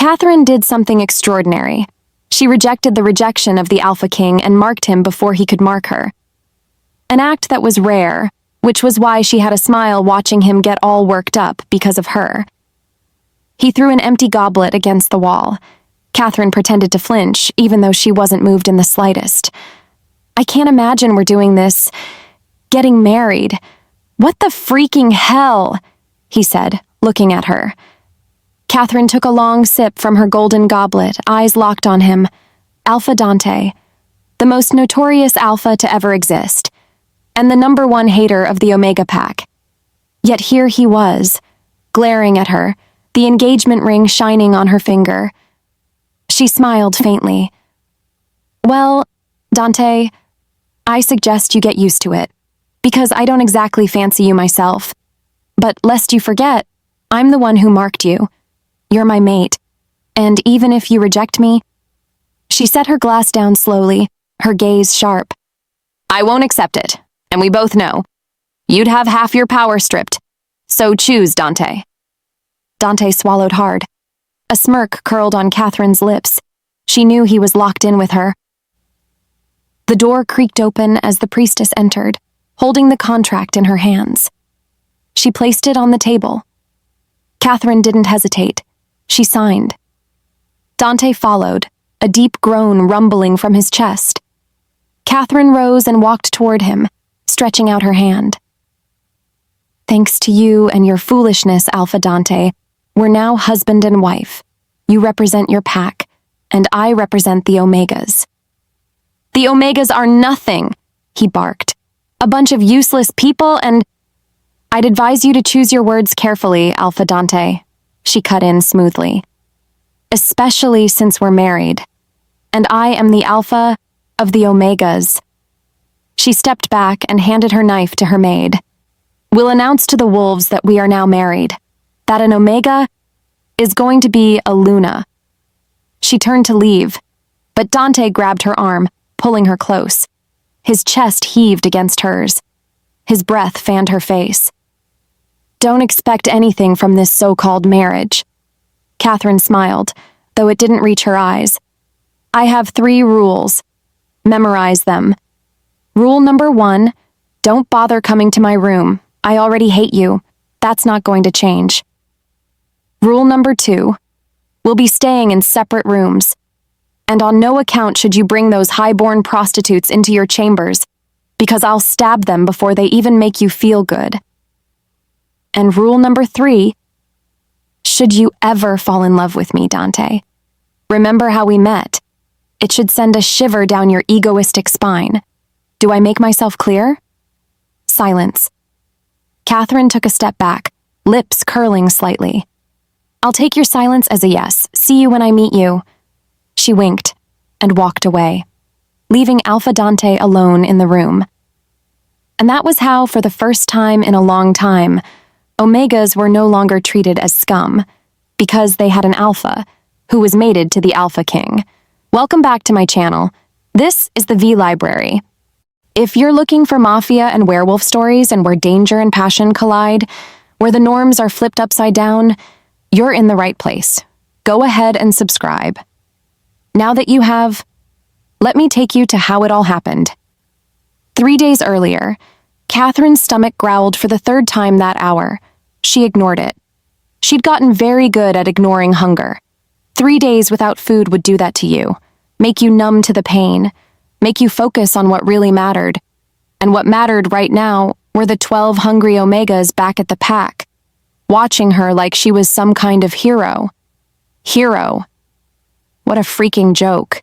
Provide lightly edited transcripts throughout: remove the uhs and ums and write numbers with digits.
Catherine did something extraordinary. She rejected the rejection of the Alpha King and marked him before he could mark her. An act that was rare, which was why she had a smile watching him get all worked up because of her. He threw an empty goblet against the wall. Catherine pretended to flinch, even though she wasn't moved in the slightest. "I can't imagine we're doing this. Getting married. What the freaking hell?" he said, looking at her. Catherine took a long sip from her golden goblet, eyes locked on him. Alpha Dante, the most notorious alpha to ever exist, and the #1 hater of the Omega Pack. Yet here he was, glaring at her, the engagement ring shining on her finger. She smiled faintly. "Well, Dante, I suggest you get used to it, because I don't exactly fancy you myself. But lest you forget, I'm the one who marked you. You're my mate, and even if you reject me..." She set her glass down slowly, her gaze sharp. "I won't accept it, and we both know. You'd have half your power stripped, so choose, Dante." Dante swallowed hard. A smirk curled on Catherine's lips. She knew he was locked in with her. The door creaked open as the priestess entered, holding the contract in her hands. She placed it on the table. Catherine didn't hesitate. She signed. Dante followed, a deep groan rumbling from his chest. Catherine rose and walked toward him, stretching out her hand. "Thanks to you and your foolishness, Alpha Dante, we're now husband and wife. You represent your pack, and I represent the Omegas." "The Omegas are nothing," he barked. "A bunch of useless people and..." "I'd advise you to choose your words carefully, Alpha Dante," she cut in smoothly. "Especially since we're married. And I am the Alpha of the Omegas." She stepped back and handed her knife to her maid. "We'll announce to the wolves that we are now married, that an Omega is going to be a Luna." She turned to leave, but Dante grabbed her arm, pulling her close. His chest heaved against hers. His breath fanned her face. "Don't expect anything from this so-called marriage." Catherine smiled, though it didn't reach her eyes. "I have 3 rules. Memorize them. Rule number 1, don't bother coming to my room. I already hate you. That's not going to change. Rule number 2, we'll be staying in separate rooms. And on no account should you bring those high-born prostitutes into your chambers, because I'll stab them before they even make you feel good. And rule number 3, should you ever fall in love with me, Dante, remember how we met. It should send a shiver down your egoistic spine. Do I make myself clear?" Silence. Catherine took a step back, lips curling slightly. "I'll take your silence as a yes. See you when I meet you." She winked and walked away, leaving Alpha Dante alone in the room. And that was how, for the first time in a long time, Omegas were no longer treated as scum, because they had an alpha, who was mated to the Alpha King. Welcome back to my channel. This is the V Library. If you're looking for mafia and werewolf stories and where danger and passion collide, where the norms are flipped upside down, you're in the right place. Go ahead and subscribe. Now that you have, let me take you to how it all happened. 3 days earlier, Catherine's stomach growled for the 3rd time that hour. She ignored it. She'd gotten very good at ignoring hunger. 3 days without food would do that to you, make you numb to the pain, make you focus on what really mattered. And what mattered right now were the 12 hungry Omegas back at the pack, watching her like she was some kind of hero. Hero. What a freaking joke.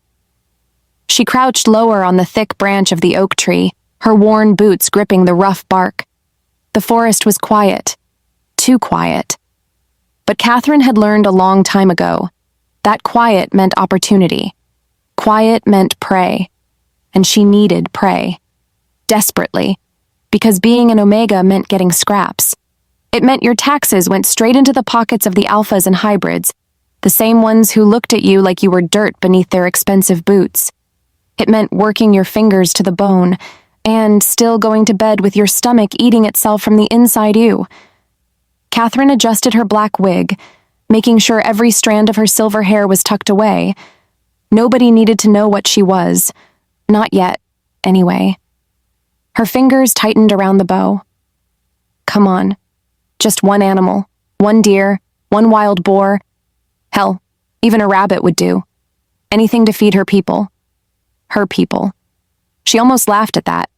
She crouched lower on the thick branch of the oak tree, her worn boots gripping the rough bark. The forest was quiet. Too quiet. But Catherine had learned a long time ago that quiet meant opportunity. Quiet meant prey. And she needed prey. Desperately. Because being an Omega meant getting scraps. It meant your taxes went straight into the pockets of the alphas and hybrids, the same ones who looked at you like you were dirt beneath their expensive boots. It meant working your fingers to the bone, and still going to bed with your stomach eating itself from the inside you. Catherine adjusted her black wig, making sure every strand of her silver hair was tucked away. Nobody needed to know what she was. Not yet, anyway. Her fingers tightened around the bow. Come on. Just one animal, one deer, one wild boar. Hell, even a rabbit would do. Anything to feed her people. Her people. She almost laughed at that.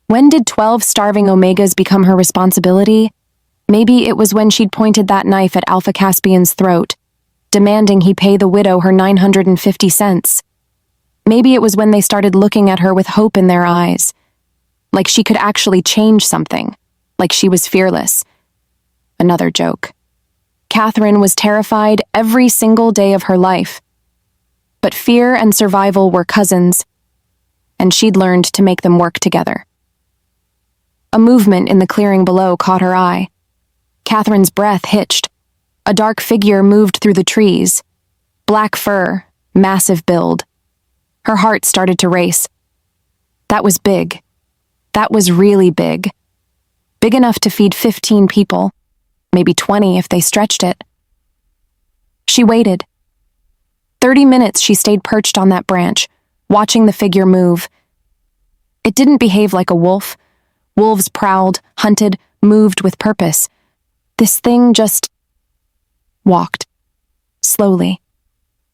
When did 12 starving Omegas become her responsibility? Maybe it was when she'd pointed that knife at Alpha Caspian's throat, demanding he pay the widow her 950 cents. Maybe it was when they started looking at her with hope in their eyes, like she could actually change something, like she was fearless. Another joke. Catherine was terrified every single day of her life. But fear and survival were cousins, and she'd learned to make them work together. A movement in the clearing below caught her eye. Catherine's breath hitched. A dark figure moved through the trees. Black fur, massive build. Her heart started to race. That was big. That was really big. Big enough to feed 15 people, maybe 20 if they stretched it. She waited. 30 minutes she stayed perched on that branch, watching the figure move. It didn't behave like a wolf. Wolves prowled, hunted, moved with purpose. This thing just walked. Slowly.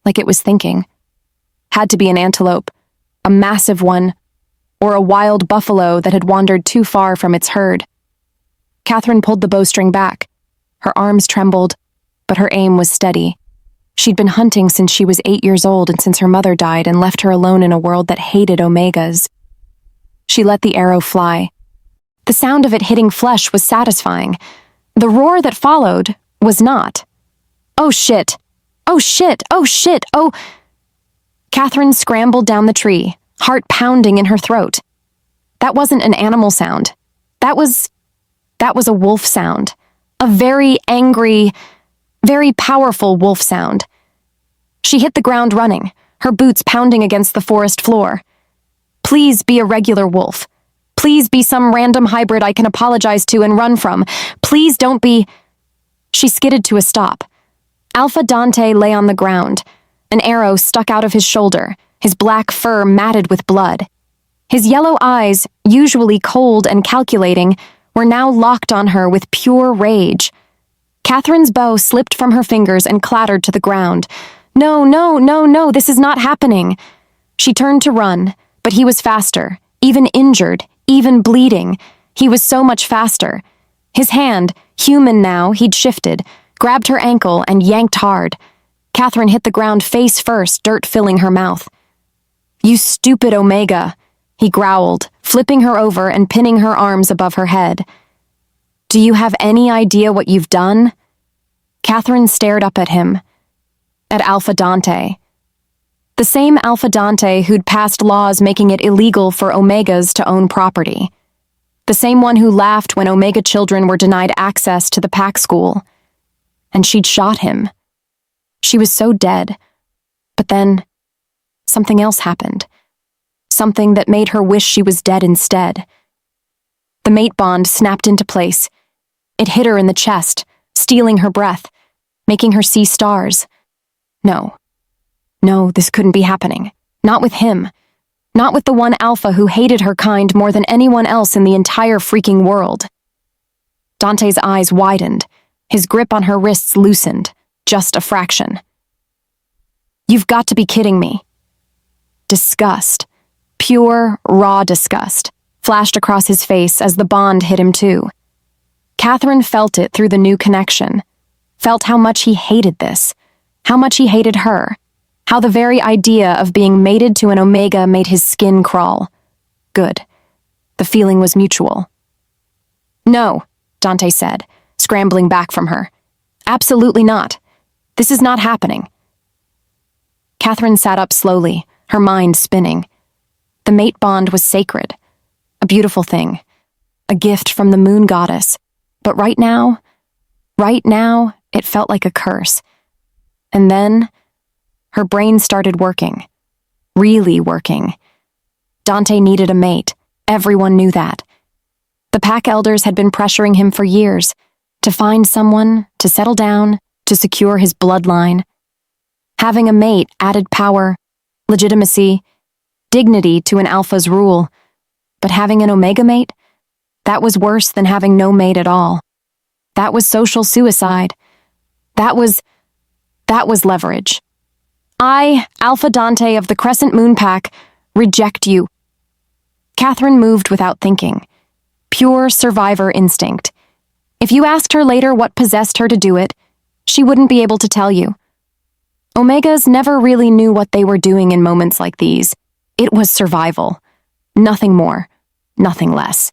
Like it was thinking. Had to be an antelope. A massive one. Or a wild buffalo that had wandered too far from its herd. Catherine pulled the bowstring back. Her arms trembled, but her aim was steady. She'd been hunting since she was 8 years old and since her mother died and left her alone in a world that hated Omegas. She let the arrow fly. The sound of it hitting flesh was satisfying. The roar that followed was not. Oh shit! Oh shit! Oh shit! Oh! Catherine scrambled down the tree, heart pounding in her throat. That wasn't an animal sound. That was a wolf sound. A very angry, very powerful wolf sound. She hit the ground running, her boots pounding against the forest floor. Please be a regular wolf. Please be some random hybrid I can apologize to and run from. Please don't be... She skidded to a stop. Alpha Dante lay on the ground. An arrow stuck out of his shoulder, his black fur matted with blood. His yellow eyes, usually cold and calculating, were now locked on her with pure rage. Catherine's bow slipped from her fingers and clattered to the ground. No, no, no, no, this is not happening. She turned to run, but he was faster, even injured, even bleeding. He was so much faster. His hand, human now, he'd shifted, grabbed her ankle and yanked hard. Catherine hit the ground face first, dirt filling her mouth. You stupid Omega, he growled, flipping her over and pinning her arms above her head. Do you have any idea what you've done? Catherine stared up at him. At Alpha Dante. The same Alpha Dante who'd passed laws making it illegal for Omegas to own property. The same one who laughed when Omega children were denied access to the pack school. And she'd shot him. She was so dead. But then, something else happened. Something that made her wish she was dead instead. The mate bond snapped into place. It hit her in the chest, stealing her breath, making her see stars. No. No, this couldn't be happening. Not with him. Not with the one Alpha who hated her kind more than anyone else in the entire freaking world. Dante's eyes widened. His grip on her wrists loosened, just a fraction. You've got to be kidding me. Disgust, pure, raw disgust, flashed across his face as the bond hit him too. Catherine felt it through the new connection, felt how much he hated this, how much he hated her, how the very idea of being mated to an Omega made his skin crawl. Good. The feeling was mutual. No, Dante said, scrambling back from her. Absolutely not. This is not happening. Catherine sat up slowly, her mind spinning. The mate bond was sacred, a beautiful thing, a gift from the moon goddess. But right now, it felt like a curse. And then, her brain started working. Really working. Dante needed a mate. Everyone knew that. The pack elders had been pressuring him for years to find someone, to settle down, to secure his bloodline. Having a mate added power, legitimacy, dignity to an Alpha's rule. But having an Omega mate? That was worse than having no mate at all. That was social suicide. That was leverage. I, Alpha Dante of the Crescent Moon Pack, reject you. Catherine moved without thinking. Pure survivor instinct. If you asked her later what possessed her to do it, she wouldn't be able to tell you. Omegas never really knew what they were doing in moments like these. It was survival. Nothing more, nothing less.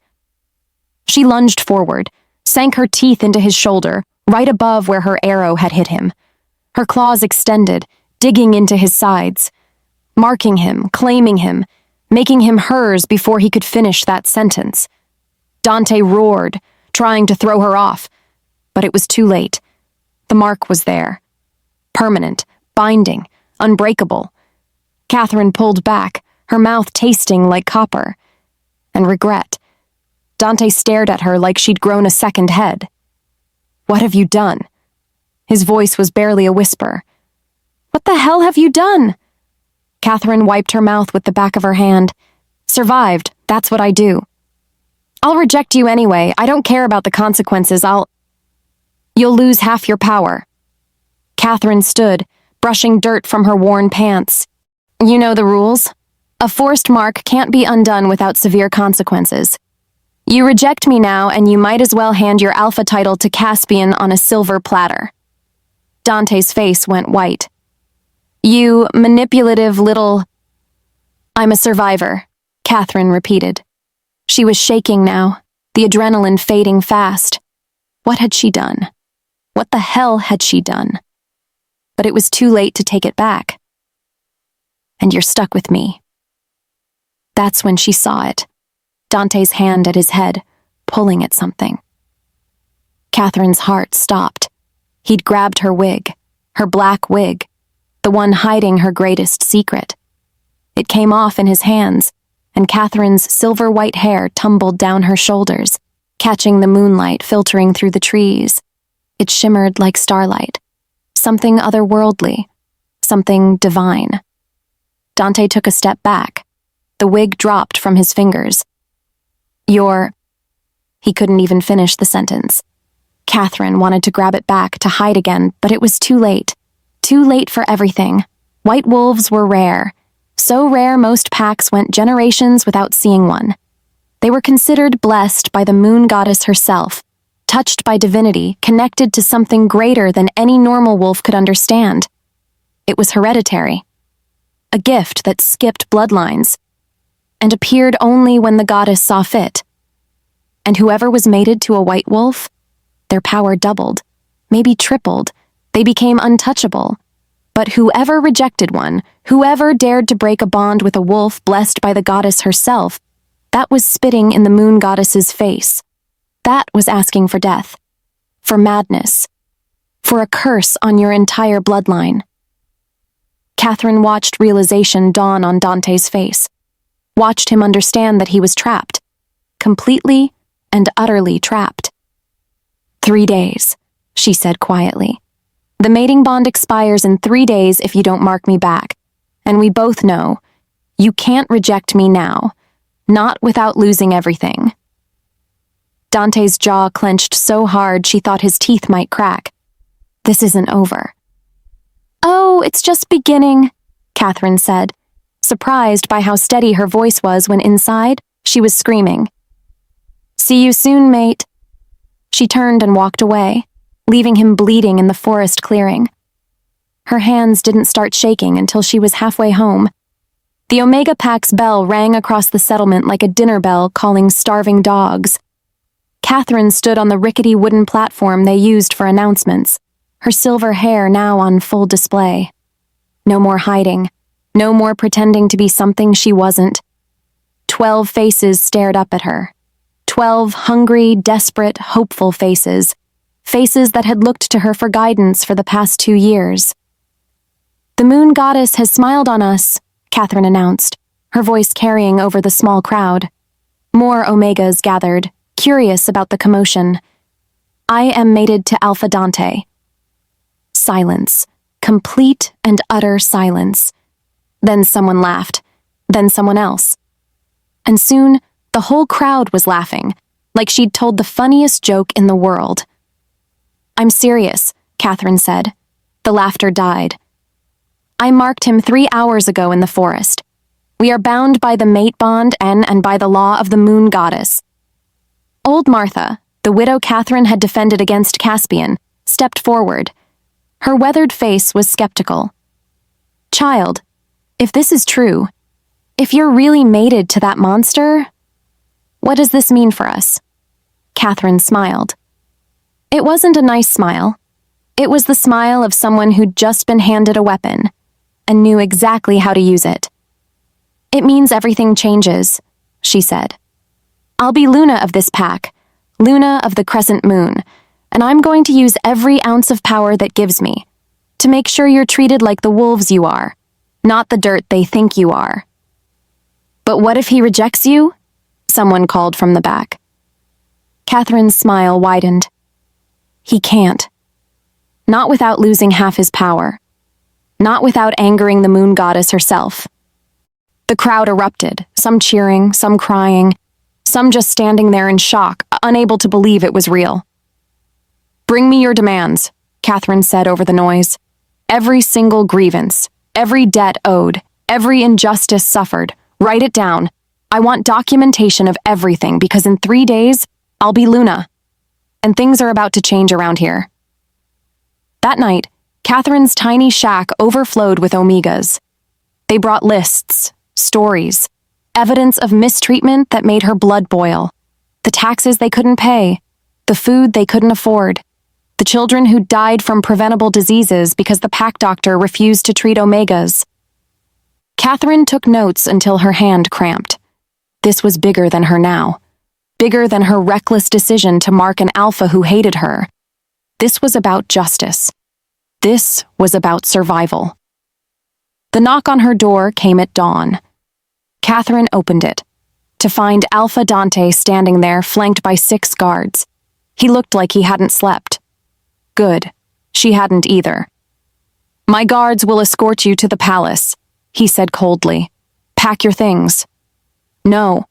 She lunged forward, sank her teeth into his shoulder, right above where her arrow had hit him. Her claws extended, digging into his sides, marking him, claiming him, making him hers before he could finish that sentence. Dante roared, trying to throw her off, but it was too late. The mark was there. Permanent, binding, unbreakable. Catherine pulled back, her mouth tasting like copper. And regret. Dante stared at her like she'd grown a second head. What have you done? His voice was barely a whisper. What the hell have you done? Catherine wiped her mouth with the back of her hand. Survived, that's what I do. I'll reject you anyway. I don't care about the consequences. You'll lose half your power. Catherine stood, brushing dirt from her worn pants. You know the rules. A forced mark can't be undone without severe consequences. You reject me now, and you might as well hand your Alpha title to Caspian on a silver platter. Dante's face went white. You manipulative little... I'm a survivor, Catherine repeated. She was shaking now, the adrenaline fading fast. What had she done? What the hell had she done? But it was too late to take it back. And you're stuck with me. That's when she saw it. Dante's hand at his head, pulling at something. Catherine's heart stopped. He'd grabbed her wig, her black wig, the one hiding her greatest secret. It came off in his hands, and Catherine's silver-white hair tumbled down her shoulders, catching the moonlight filtering through the trees. It shimmered like starlight, something otherworldly, something divine. Dante took a step back. The wig dropped from his fingers. He couldn't even finish the sentence. Catherine wanted to grab it back to hide again, but it was too late. Too late for everything. White wolves were rare. So rare most packs went generations without seeing one. They were considered blessed by the moon goddess herself, touched by divinity, connected to something greater than any normal wolf could understand. It was hereditary. A gift that skipped bloodlines, and appeared only when the goddess saw fit. And whoever was mated to a white wolf, their power doubled, maybe tripled. They became untouchable. But whoever rejected one, whoever dared to break a bond with a wolf blessed by the goddess herself, that was spitting in the moon goddess's face. That was asking for death, for madness, for a curse on your entire bloodline. Catherine watched realization dawn on Dante's face, watched him understand that he was trapped, completely and utterly trapped. 3 days, she said quietly. The mating bond expires in 3 days if you don't mark me back, and we both know you can't reject me now, not without losing everything. Dante's jaw clenched so hard she thought his teeth might crack. This isn't over. Oh, it's just beginning, Catherine said, surprised by how steady her voice was when inside she was screaming. See you soon, mate. She turned and walked away, leaving him bleeding in the forest clearing. Her hands didn't start shaking until she was halfway home. The Omega Pack's bell rang across the settlement like a dinner bell calling starving dogs. Catherine stood on the rickety wooden platform they used for announcements, her silver hair now on full display. No more hiding, no more pretending to be something she wasn't. 12 faces stared up at her. 12 hungry, desperate, hopeful faces. Faces that had looked to her for guidance for the past 2 years. The moon goddess has smiled on us, Catherine announced, her voice carrying over the small crowd. More Omegas gathered, curious about the commotion. I am mated to Alpha Dante. silence. Complete and utter silence. Then someone laughed. Then someone else. And soon, the whole crowd was laughing, like she'd told the funniest joke in the world. "I'm serious," Catherine said. The laughter died. "I marked him 3 hours ago in the forest. We are bound by the mate bond and by the law of the moon goddess." Old Martha, the widow Catherine had defended against Caspian, stepped forward. Her weathered face was skeptical. "Child, if this is true, if you're really mated to that monster, what does this mean for us?" Catherine smiled. It wasn't a nice smile. It was the smile of someone who'd just been handed a weapon and knew exactly how to use it. "It means everything changes," she said. "I'll be Luna of this pack, Luna of the crescent moon, and I'm going to use every ounce of power that gives me to make sure you're treated like the wolves you are, not the dirt they think you are." "But what if he rejects you?" someone called from the back. Catherine's smile widened. "He can't. Not without losing half his power. Not without angering the moon goddess herself." The crowd erupted, some cheering, some crying, some just standing there in shock, unable to believe it was real. "Bring me your demands," Catherine said over the noise. "Every single grievance, every debt owed, every injustice suffered. Write it down. I want documentation of everything because in 3 days, I'll be Luna. And things are about to change around here." That night, Catherine's tiny shack overflowed with Omegas. They brought lists, stories, evidence of mistreatment that made her blood boil, the taxes they couldn't pay, the food they couldn't afford, the children who died from preventable diseases because the pack doctor refused to treat Omegas. Catherine took notes until her hand cramped. This was bigger than her now. Bigger than her reckless decision to mark an alpha who hated her. This was about justice. This was about survival. The knock on her door came at dawn. Catherine opened it, to find Alpha Dante standing there flanked by 6 guards. He looked like he hadn't slept. Good. She hadn't either. "My guards will escort you to the palace," he said coldly. "Pack your things." "No."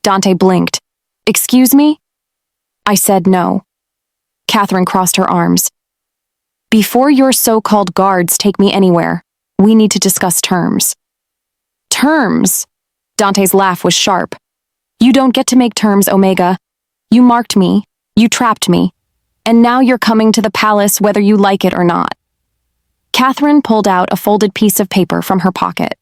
Dante blinked. "Excuse me?" I said no. Catherine crossed her arms. "Before your so-called guards take me anywhere, we need to discuss terms." "Terms?" Dante's laugh was sharp. "You don't get to make terms, Omega. You marked me, you trapped me, and now you're coming to the palace whether you like it or not." Catherine pulled out a folded piece of paper from her pocket.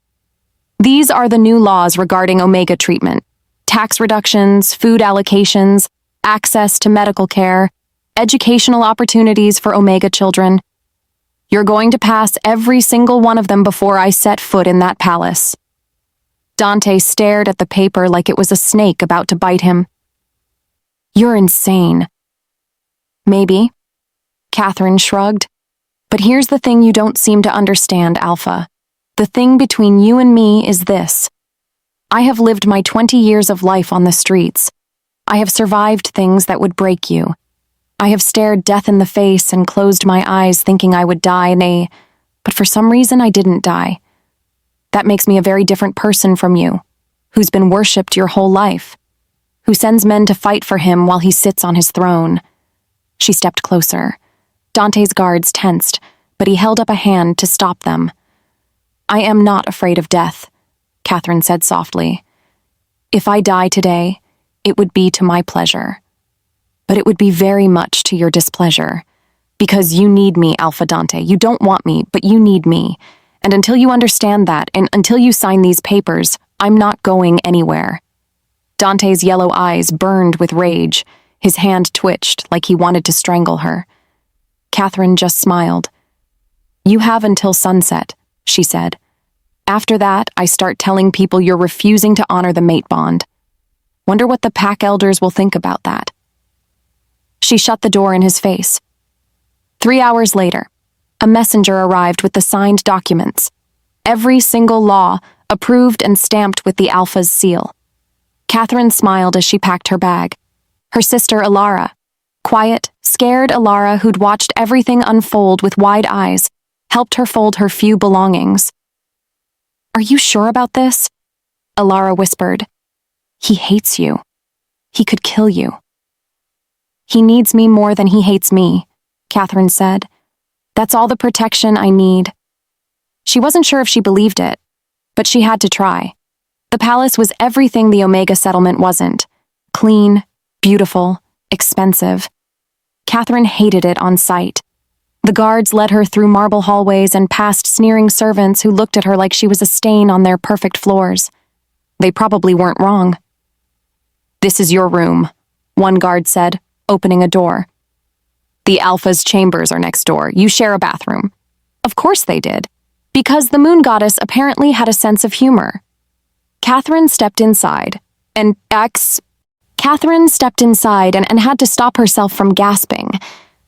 "These are the new laws regarding Omega treatment. Tax reductions, food allocations, access to medical care, educational opportunities for Omega children. You're going to pass every single one of them before I set foot in that palace." Dante stared at the paper like it was a snake about to bite him. "You're insane." "Maybe," Catherine shrugged. "But here's the thing you don't seem to understand, Alpha. The thing between you and me is this. I have lived my 20 years of life on the streets. I have survived things that would break you. I have stared death in the face and closed my eyes thinking I would die, nay, but for some reason I didn't die. That makes me a very different person from you, who's been worshipped your whole life, who sends men to fight for him while he sits on his throne." She stepped closer. Dante's guards tensed, but he held up a hand to stop them. "I am not afraid of death," Catherine said softly. "If I die today, it would be to my pleasure. But it would be very much to your displeasure. Because you need me, Alpha Dante. You don't want me, but you need me. And until you understand that, and until you sign these papers, I'm not going anywhere." Dante's yellow eyes burned with rage. His hand twitched like he wanted to strangle her. Catherine just smiled. "You have until sunset," she said. "After that, I start telling people you're refusing to honor the mate bond. Wonder what the pack elders will think about that." She shut the door in his face. 3 hours later, a messenger arrived with the signed documents. Every single law approved and stamped with the Alpha's seal. Catherine smiled as she packed her bag. Her sister Alara, quiet, scared Alara, who'd watched everything unfold with wide eyes, helped her fold her few belongings. "Are you sure about this?" Alara whispered. "He hates you. He could kill you." "He needs me more than he hates me," Catherine said. "That's all the protection I need." She wasn't sure if she believed it, but she had to try. The palace was everything the Omega settlement wasn't. Clean, beautiful, expensive. Catherine hated it on sight. The guards led her through marble hallways and past sneering servants who looked at her like she was a stain on their perfect floors. They probably weren't wrong. "This is your room," one guard said, opening a door. "The Alpha's chambers are next door. You share a bathroom." Of course they did, because the moon goddess apparently had a sense of humor. Catherine stepped inside and had to stop herself from gasping.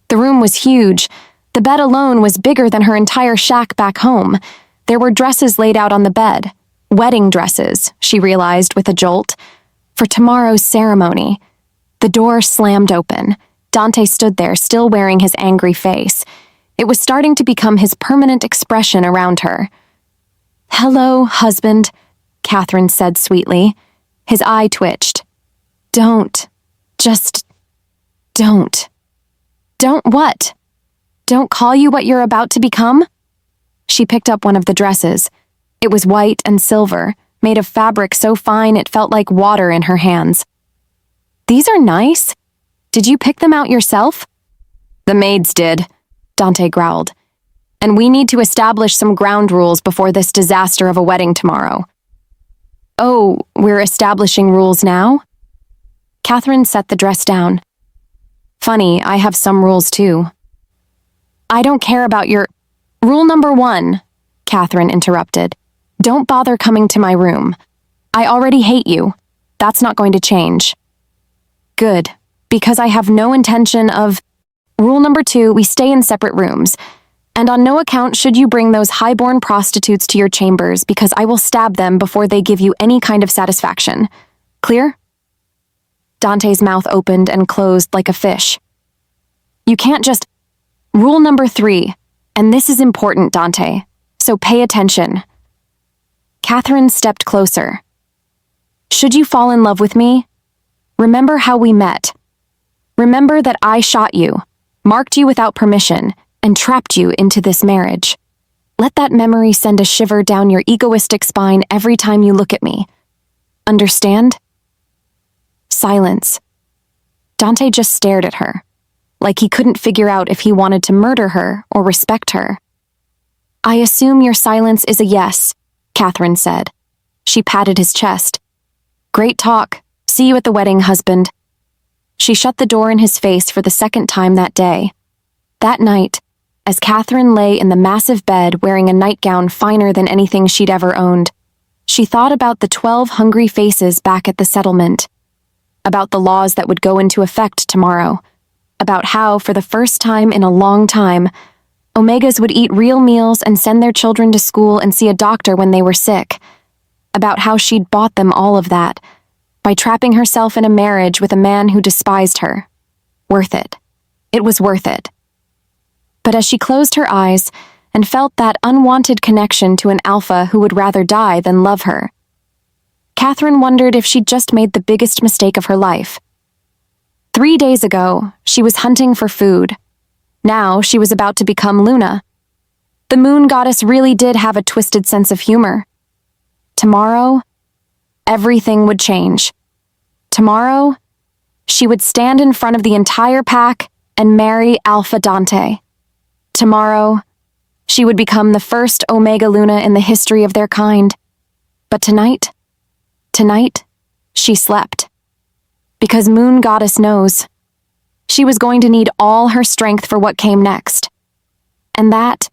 The room was huge. The bed alone was bigger than her entire shack back home. There were dresses laid out on the bed. Wedding dresses, she realized with a jolt. For tomorrow's ceremony. The door slammed open. Dante stood there, still wearing his angry face. It was starting to become his permanent expression around her. "Hello, husband," Catherine said sweetly. His eye twitched. "Don't. Just don't." "Don't what? Don't call you what you're about to become?" She picked up one of the dresses. It was white and silver, made of fabric so fine it felt like water in her hands. "These are nice. Did you pick them out yourself?" "The maids did," Dante growled. "And we need to establish some ground rules before this disaster of a wedding tomorrow." "Oh, we're establishing rules now?" Catherine set the dress down. "Funny, I have some rules too." "I don't care about your—" "Rule number 1, Catherine interrupted. "Don't bother coming to my room. I already hate you. That's not going to change." "Good, because I have no intention of—" "Rule number 2, we stay in separate rooms. And on no account should you bring those high-born prostitutes to your chambers because I will stab them before they give you any kind of satisfaction. Clear?" Dante's mouth opened and closed like a fish. "You can't just—" "Rule number 3, and this is important, Dante, so pay attention." Catherine stepped closer. "Should you fall in love with me, remember how we met. Remember that I shot you, marked you without permission, and trapped you into this marriage. Let that memory send a shiver down your egoistic spine every time you look at me. Understand?" Silence. Dante just stared at her, like he couldn't figure out if he wanted to murder her or respect her. "I assume your silence is a yes," Catherine said. She patted his chest. "Great talk. See you at the wedding, husband." She shut the door in his face for the second time that day. That night, as Catherine lay in the massive bed wearing a nightgown finer than anything she'd ever owned, she thought about the 12 hungry faces back at the settlement, about the laws that would go into effect tomorrow, about how, for the first time in a long time, Omegas would eat real meals and send their children to school and see a doctor when they were sick, about how she'd bought them all of that by trapping herself in a marriage with a man who despised her. Worth it. It was worth it. But as she closed her eyes and felt that unwanted connection to an alpha who would rather die than love her, Catherine wondered if she'd just made the biggest mistake of her life. 3 days ago, she was hunting for food. Now she was about to become Luna. The moon goddess really did have a twisted sense of humor. Tomorrow, everything would change. Tomorrow, she would stand in front of the entire pack and marry Alpha Dante. Tomorrow, she would become the first Omega Luna in the history of their kind. But tonight, she slept. Because Moon Goddess knows. She was going to need all her strength for what came next. And that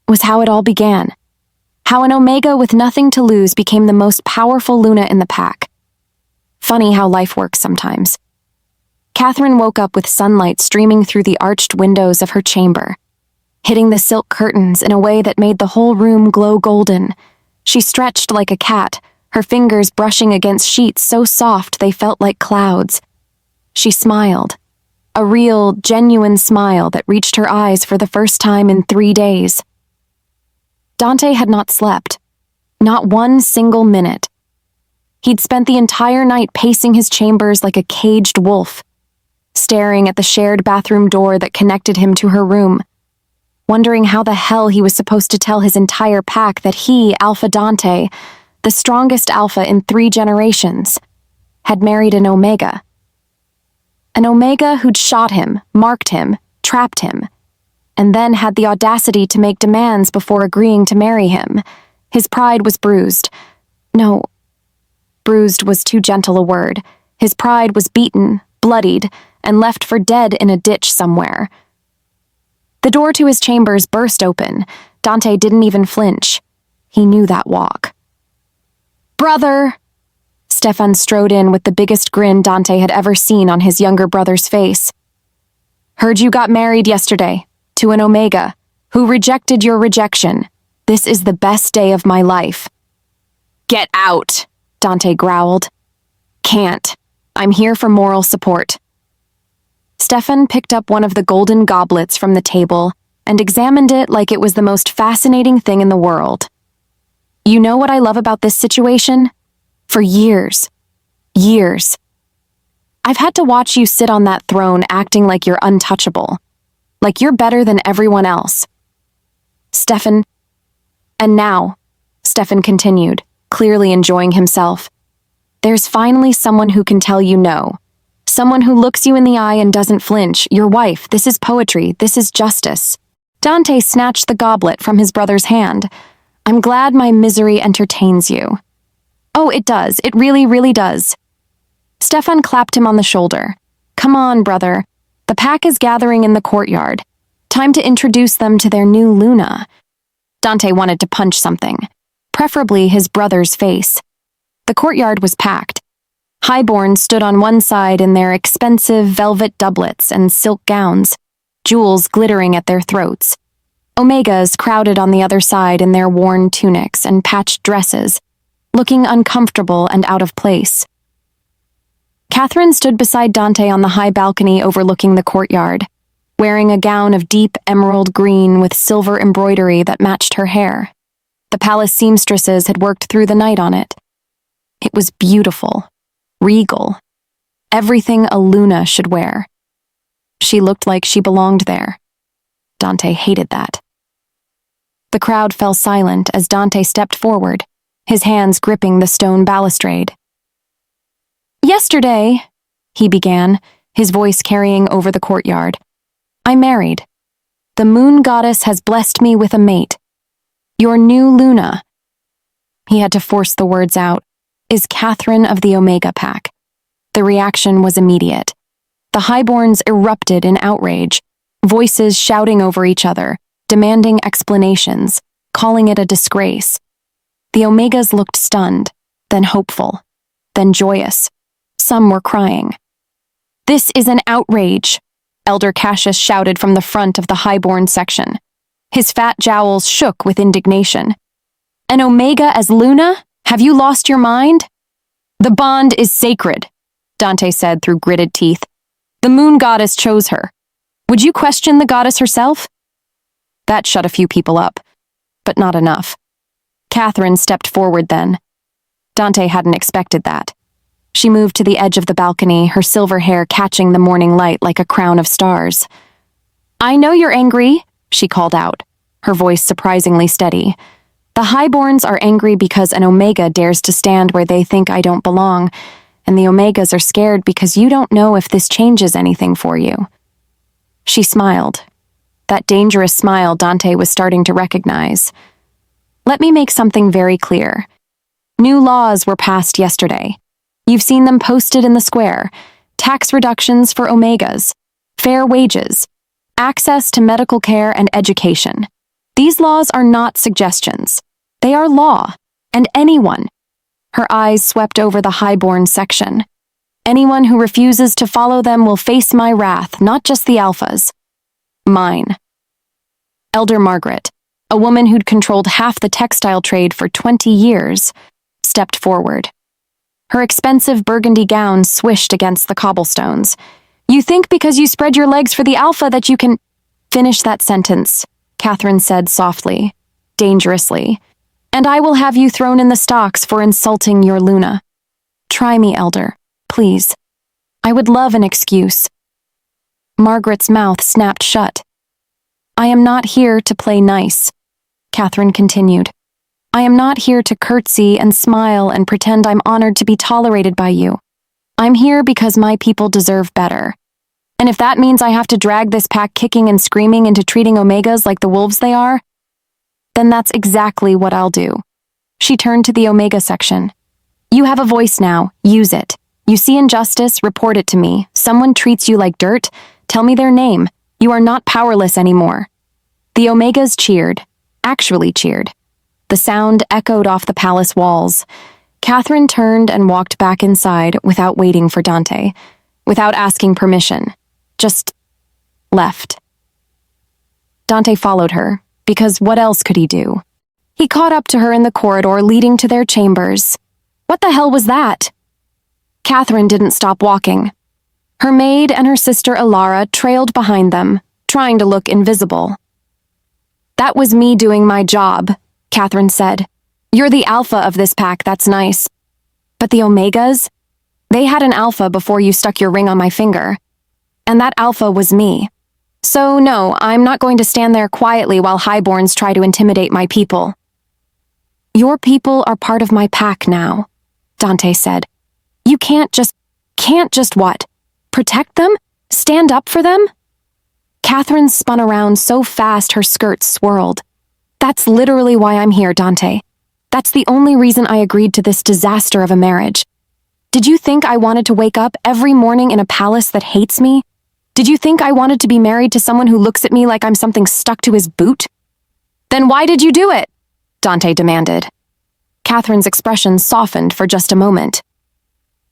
was how it all began. How an Omega with nothing to lose became the most powerful Luna in the pack. Funny how life works sometimes. Catherine woke up with sunlight streaming through the arched windows of her chamber, hitting the silk curtains in a way that made the whole room glow golden. She stretched like a cat, her fingers brushing against sheets so soft they felt like clouds. She smiled, A real, genuine smile that reached her eyes for the first time in 3 days. Dante had not slept. Not one single minute. He'd spent the entire night pacing his chambers like a caged wolf, staring at the shared bathroom door that connected him to her room, wondering how the hell he was supposed to tell his entire pack that he, Alpha Dante, the strongest alpha in 3 generations, had married an Omega. An Omega who'd shot him, marked him, trapped him, and then had the audacity to make demands before agreeing to marry him. His pride was bruised. No, bruised was too gentle a word. His pride was beaten, bloodied, and left for dead in a ditch somewhere. The door to his chambers burst open. Dante didn't even flinch. He knew that walk. "Brother!" Stefan strode in with the biggest grin Dante had ever seen on his younger brother's face. "Heard you got married yesterday, to an Omega, who rejected your rejection. This is the best day of my life." "Get out!" Dante growled. "Can't. I'm here for moral support." Stefan picked up one of the golden goblets from the table and examined it like it was the most fascinating thing in the world. "You know what I love about this situation? For years, I've had to watch you sit on that throne acting like you're untouchable, like you're better than everyone else. Stefan, and now," Stefan continued, clearly enjoying himself, "there's finally someone who can tell you no. Someone who looks you in the eye and doesn't flinch. Your wife. This is poetry. This is justice." Dante snatched the goblet from his brother's hand. "I'm glad my misery entertains you." "Oh, it does. It really, really does." Stefan clapped him on the shoulder. "Come on, brother. The pack is gathering in the courtyard. Time to introduce them to their new Luna." Dante wanted to punch something, preferably his brother's face. The courtyard was packed. Highborns stood on one side in their expensive velvet doublets and silk gowns, jewels glittering at their throats. Omegas crowded on the other side in their worn tunics and patched dresses, looking uncomfortable and out of place. Catherine stood beside Dante on the high balcony overlooking the courtyard, wearing a gown of deep emerald green with silver embroidery that matched her hair. The palace seamstresses had worked through the night on it. It was beautiful, regal, everything a Luna should wear. She looked like she belonged there. Dante hated that. The crowd fell silent as Dante stepped forward, his hands gripping the stone balustrade. "Yesterday," he began, his voice carrying over the courtyard, "I married. The moon goddess has blessed me with a mate. Your new Luna," he had to force the words out, "is Catherine of the Omega Pack." The reaction was immediate. The Highborns erupted in outrage, voices shouting over each other, demanding explanations, calling it a disgrace. The Omegas looked stunned, then hopeful, then joyous. Some were crying. "This is an outrage," Elder Cassius shouted from the front of the Highborn section. His fat jowls shook with indignation. "An Omega as Luna? Have you lost your mind?" "The bond is sacred," Dante said through gritted teeth. "The moon goddess chose her. Would you question the goddess herself?" That shut a few people up, but not enough. Catherine stepped forward then. Dante hadn't expected that. She moved to the edge of the balcony, her silver hair catching the morning light like a crown of stars. "I know you're angry," she called out, her voice surprisingly steady. "The Highborns are angry because an Omega dares to stand where they think I don't belong, and the Omegas are scared because you don't know if this changes anything for you." She smiled. That dangerous smile Dante was starting to recognize. "Let me make something very clear. New laws were passed yesterday. You've seen them posted in the square. Tax reductions for Omegas, fair wages, access to medical care and education. These laws are not suggestions. They are law, and anyone," her eyes swept over the Highborn section, "anyone who refuses to follow them will face my wrath, not just the Alphas. Mine." Elder Margaret, a woman who'd controlled half the textile trade for 20 years, stepped forward. Her expensive burgundy gown swished against the cobblestones. You think because you spread your legs for the Alpha that you can— Finish that sentence, Catherine said softly, dangerously, and I will have you thrown in the stocks for insulting your Luna. Try me, Elder, please. I would love an excuse. Margaret's mouth snapped shut. I am not here to play nice, Catherine continued. I am not here to curtsy and smile and pretend I'm honored to be tolerated by you. I'm here because my people deserve better. And if that means I have to drag this pack kicking and screaming into treating Omegas like the wolves they are, then that's exactly what I'll do. She turned to the Omega section. You have a voice now, use it. You see injustice, report it to me. Someone treats you like dirt, tell me their name. You are not powerless anymore. The Omegas cheered, actually cheered. The sound echoed off the palace walls. Catherine turned and walked back inside without waiting for Dante, without asking permission. Just left. Dante followed her, because what else could he do? He caught up to her in the corridor leading to their chambers. What the hell was that? Catherine didn't stop walking. Her maid and her sister Alara trailed behind them, trying to look invisible. That was me doing my job, Catherine said. You're the Alpha of this pack, that's nice. But the Omegas? They had an Alpha before you stuck your ring on my finger. And that Alpha was me. So no, I'm not going to stand there quietly while Highborns try to intimidate my people. Your people are part of my pack now, Dante said. You can't just what? Protect them? Stand up for them? Catherine spun around so fast her skirt swirled. That's literally why I'm here, Dante. That's the only reason I agreed to this disaster of a marriage. Did you think I wanted to wake up every morning in a palace that hates me? Did you think I wanted to be married to someone who looks at me like I'm something stuck to his boot? Then why did you do it? Dante demanded. Catherine's expression softened for just a moment.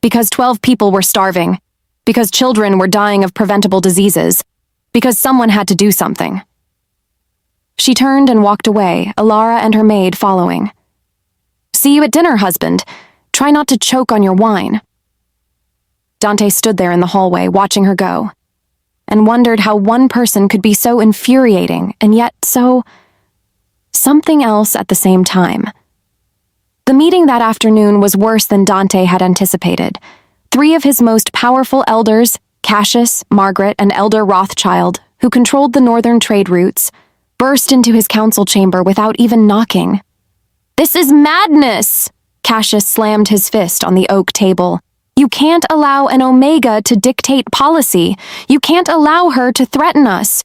Because 12 people were starving. Because children were dying of preventable diseases. Because someone had to do something. She turned and walked away, Alara and her maid following. See you at dinner, husband. Try not to choke on your wine. Dante stood there in the hallway, watching her go, and wondered how one person could be so infuriating and yet so something else at the same time. The meeting that afternoon was worse than Dante had anticipated. 3 of his most powerful elders, Cassius, Margaret, and Elder Rothschild, who controlled the northern trade routes, burst into his council chamber without even knocking. This is madness! Cassius slammed his fist on the oak table. You can't allow an Omega to dictate policy. You can't allow her to threaten us.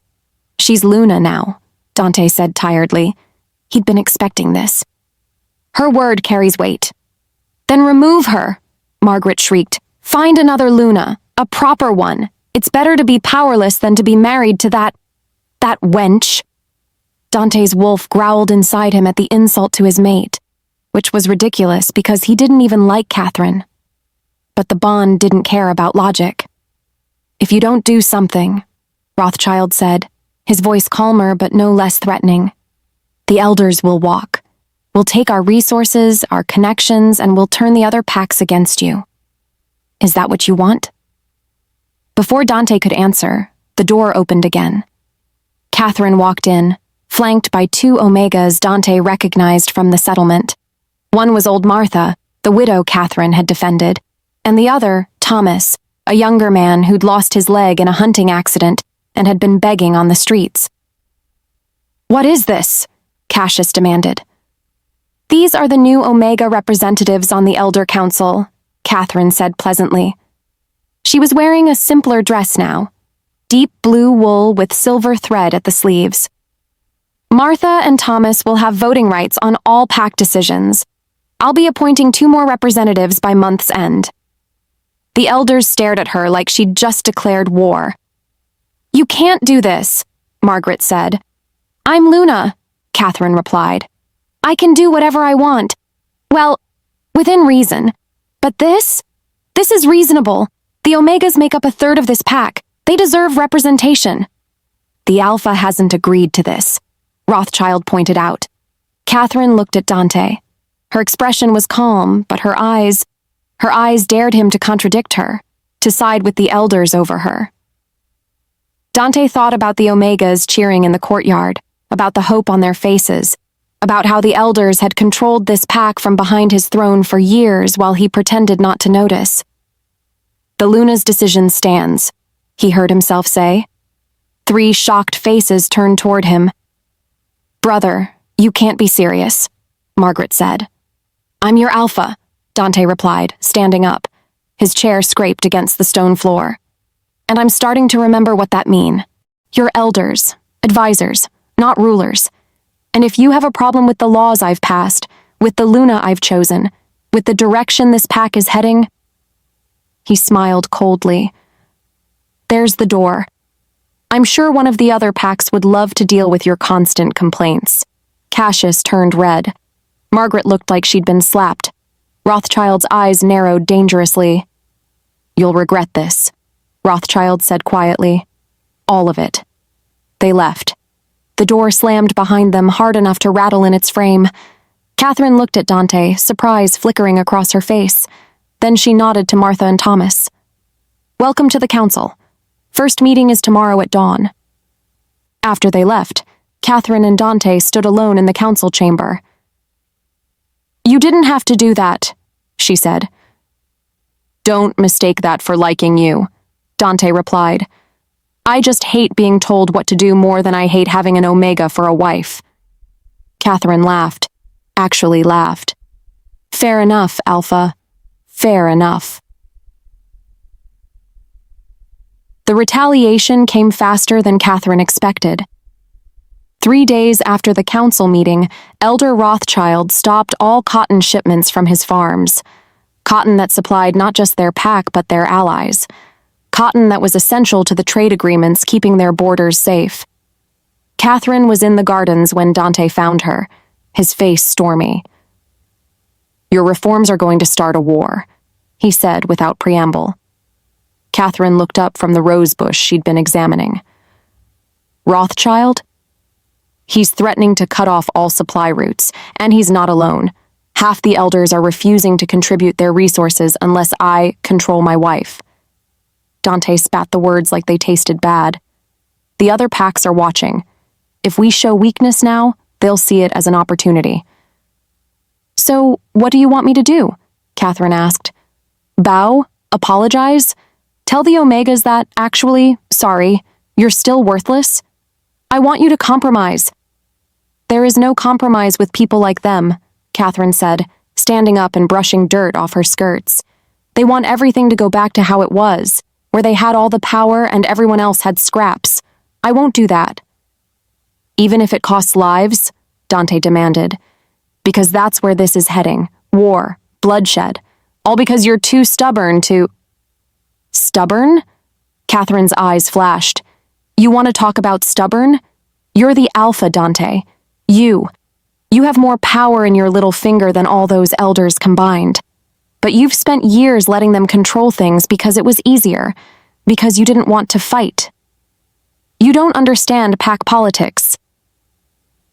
She's Luna now, Dante said tiredly. He'd been expecting this. Her word carries weight. Then remove her, Margaret shrieked. Find another Luna, a proper one. It's better to be powerless than to be married to that wench. Dante's wolf growled inside him at the insult to his mate, which was ridiculous because he didn't even like Catherine. But the bond didn't care about logic. If you don't do something, Rothschild said, his voice calmer but no less threatening, the elders will walk. We'll take our resources, our connections, and we'll turn the other packs against you. Is that what you want? Before Dante could answer, the door opened again. Catherine walked in, flanked by 2 Omegas Dante recognized from the settlement. One was old Martha, the widow Catherine had defended, and the other, Thomas, a younger man who'd lost his leg in a hunting accident and had been begging on the streets. What is this? Cassius demanded. These are the new Omega representatives on the Elder Council, Catherine said pleasantly. She was wearing a simpler dress now, deep blue wool with silver thread at the sleeves. Martha and Thomas will have voting rights on all pack decisions. I'll be appointing 2 more representatives by month's end. The elders stared at her like she'd just declared war. You can't do this, Margaret said. I'm Luna, Catherine replied. I can do whatever I want. Well, within reason. But this is reasonable. The Omegas make up 1/3 of this pack. They deserve representation. The Alpha hasn't agreed to this, Rothschild pointed out. Catherine looked at Dante. Her expression was calm, but her eyes dared him to contradict her, to side with the elders over her. Dante thought about the Omegas cheering in the courtyard, about the hope on their faces, about how the elders had controlled this pack from behind his throne for years while he pretended not to notice. The Luna's decision stands, he heard himself say. 3 shocked faces turned toward him. Brother, you can't be serious, Margaret said. I'm your Alpha, Dante replied, standing up. His chair scraped against the stone floor. And I'm starting to remember what that means. You're elders, advisors, not rulers. And if you have a problem with the laws I've passed, with the Luna I've chosen, with the direction this pack is heading... He smiled coldly. There's the door. I'm sure one of the other packs would love to deal with your constant complaints. Cassius turned red. Margaret looked like she'd been slapped. Rothschild's eyes narrowed dangerously. You'll regret this, Rothschild said quietly. All of it. They left. The door slammed behind them hard enough to rattle in its frame. Catherine looked at Dante, surprise flickering across her face. Then she nodded to Martha and Thomas. Welcome to the council. First meeting is tomorrow at dawn. After they left, Catherine and Dante stood alone in the council chamber. You didn't have to do that, she said. Don't mistake that for liking you, Dante replied. I just hate being told what to do more than I hate having an Omega for a wife. Catherine laughed. Actually laughed. Fair enough, Alpha. Fair enough. The retaliation came faster than Catherine expected. 3 days after the council meeting, Elder Rothschild stopped all cotton shipments from his farms. Cotton that supplied not just their pack but their allies. Cotton that was essential to the trade agreements keeping their borders safe. Catherine was in the gardens when Dante found her, his face stormy. Your reforms are going to start a war, he said without preamble. Catherine looked up from the rose bush she'd been examining. Rothschild? He's threatening to cut off all supply routes, and he's not alone. Half the elders are refusing to contribute their resources unless I control my wife. Dante spat the words like they tasted bad. The other packs are watching. If we show weakness now, they'll see it as an opportunity. So, what do you want me to do? Catherine asked. Bow? Apologize? Tell the Omegas that, actually, sorry, you're still worthless? I want you to compromise. There is no compromise with people like them, Catherine said, standing up and brushing dirt off her skirts. They want everything to go back to how it was, where they had all the power and everyone else had scraps. I won't do that. Even if it costs lives? Dante demanded. Because that's where this is heading. War. Bloodshed. All because you're too stubborn to... Stubborn? Catherine's eyes flashed. You want to talk about stubborn? You're the Alpha, Dante. You. You have more power in your little finger than all those elders combined. But you've spent years letting them control things because it was easier, because you didn't want to fight. You don't understand pack politics.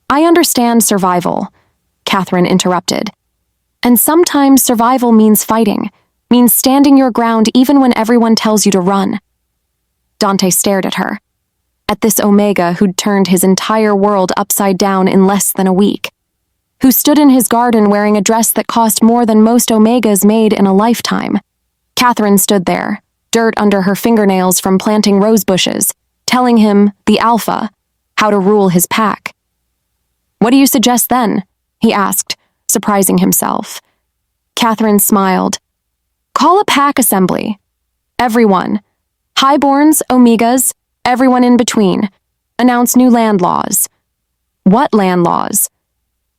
I understand survival, Catherine interrupted. And sometimes survival means fighting, means standing your ground even when everyone tells you to run. Dante stared at her, at this Omega who'd turned his entire world upside down in less than a week, who stood in his garden wearing a dress that cost more than most Omegas made in a lifetime. Catherine stood there, dirt under her fingernails from planting rose bushes, telling him, the Alpha, how to rule his pack. What do you suggest then? He asked, surprising himself. Catherine smiled. Call a pack assembly. Everyone. Highborns, Omegas, everyone in between. Announce new land laws. What land laws?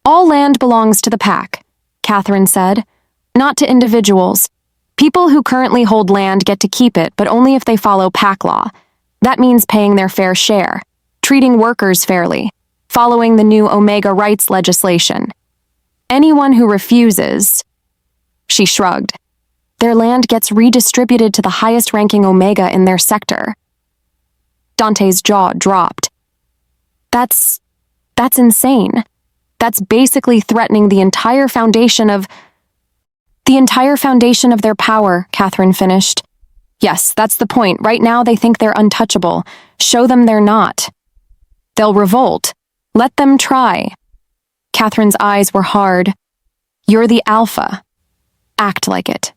All land belongs to the pack, Catherine said. Not to individuals. People who currently hold land get to keep it, but only if they follow pack law. That means paying their fair share, treating workers fairly, following the new Omega rights legislation. Anyone who refuses... She shrugged. Their land gets redistributed to the highest-ranking Omega in their sector. Dante's jaw dropped. That's insane. That's basically threatening the entire foundation of their power, Catherine finished. Yes, that's the point. Right now they think they're untouchable. Show them they're not. They'll revolt. Let them try. Catherine's eyes were hard. You're the Alpha. Act like it.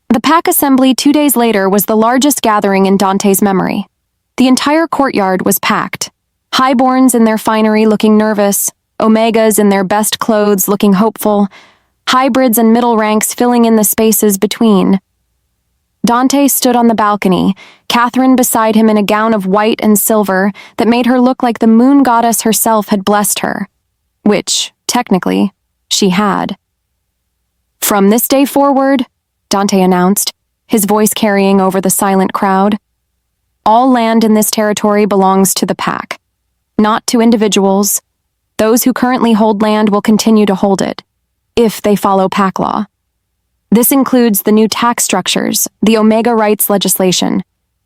The pack assembly 2 days later was the largest gathering in Dante's memory. The entire courtyard was packed. Highborns in their finery looking nervous, Omegas in their best clothes looking hopeful, hybrids and middle ranks filling in the spaces between. Dante stood on the balcony, Catherine beside him in a gown of white and silver that made her look like the moon goddess herself had blessed her, which, technically, she had. From this day forward, Dante announced, his voice carrying over the silent crowd, all land in this territory belongs to the pack, not to individuals. Those who currently hold land will continue to hold it, if they follow pack law. This includes the new tax structures, the Omega rights legislation,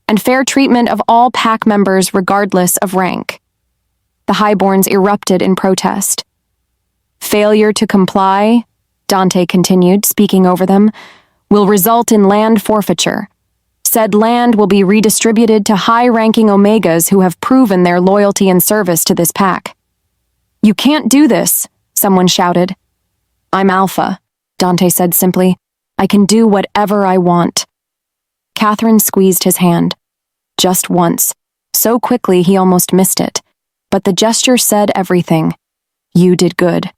and fair treatment of all pack members regardless of rank. The Highborns erupted in protest. Failure to comply, Dante continued, speaking over them, will result in land forfeiture. Said land will be redistributed to high-ranking Omegas who have proven their loyalty and service to this pack. You can't do this, someone shouted. I'm Alpha, Dante said simply. I can do whatever I want. Catherine squeezed his hand. Just once. So quickly he almost missed it. But the gesture said everything. You did good.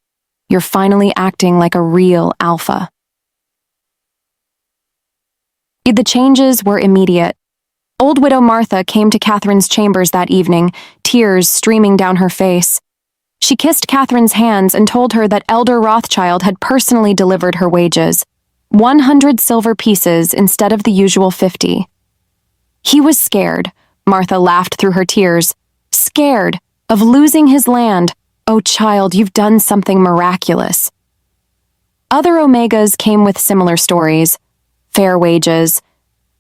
You're finally acting like a real Alpha. The changes were immediate. Old widow Martha came to Catherine's chambers that evening, tears streaming down her face. She kissed Catherine's hands and told her that Elder Rothschild had personally delivered her wages, 100 silver pieces instead of the usual 50. He was scared, Martha laughed through her tears, scared of losing his land. Oh, child, you've done something miraculous. Other Omegas came with similar stories. Fair wages,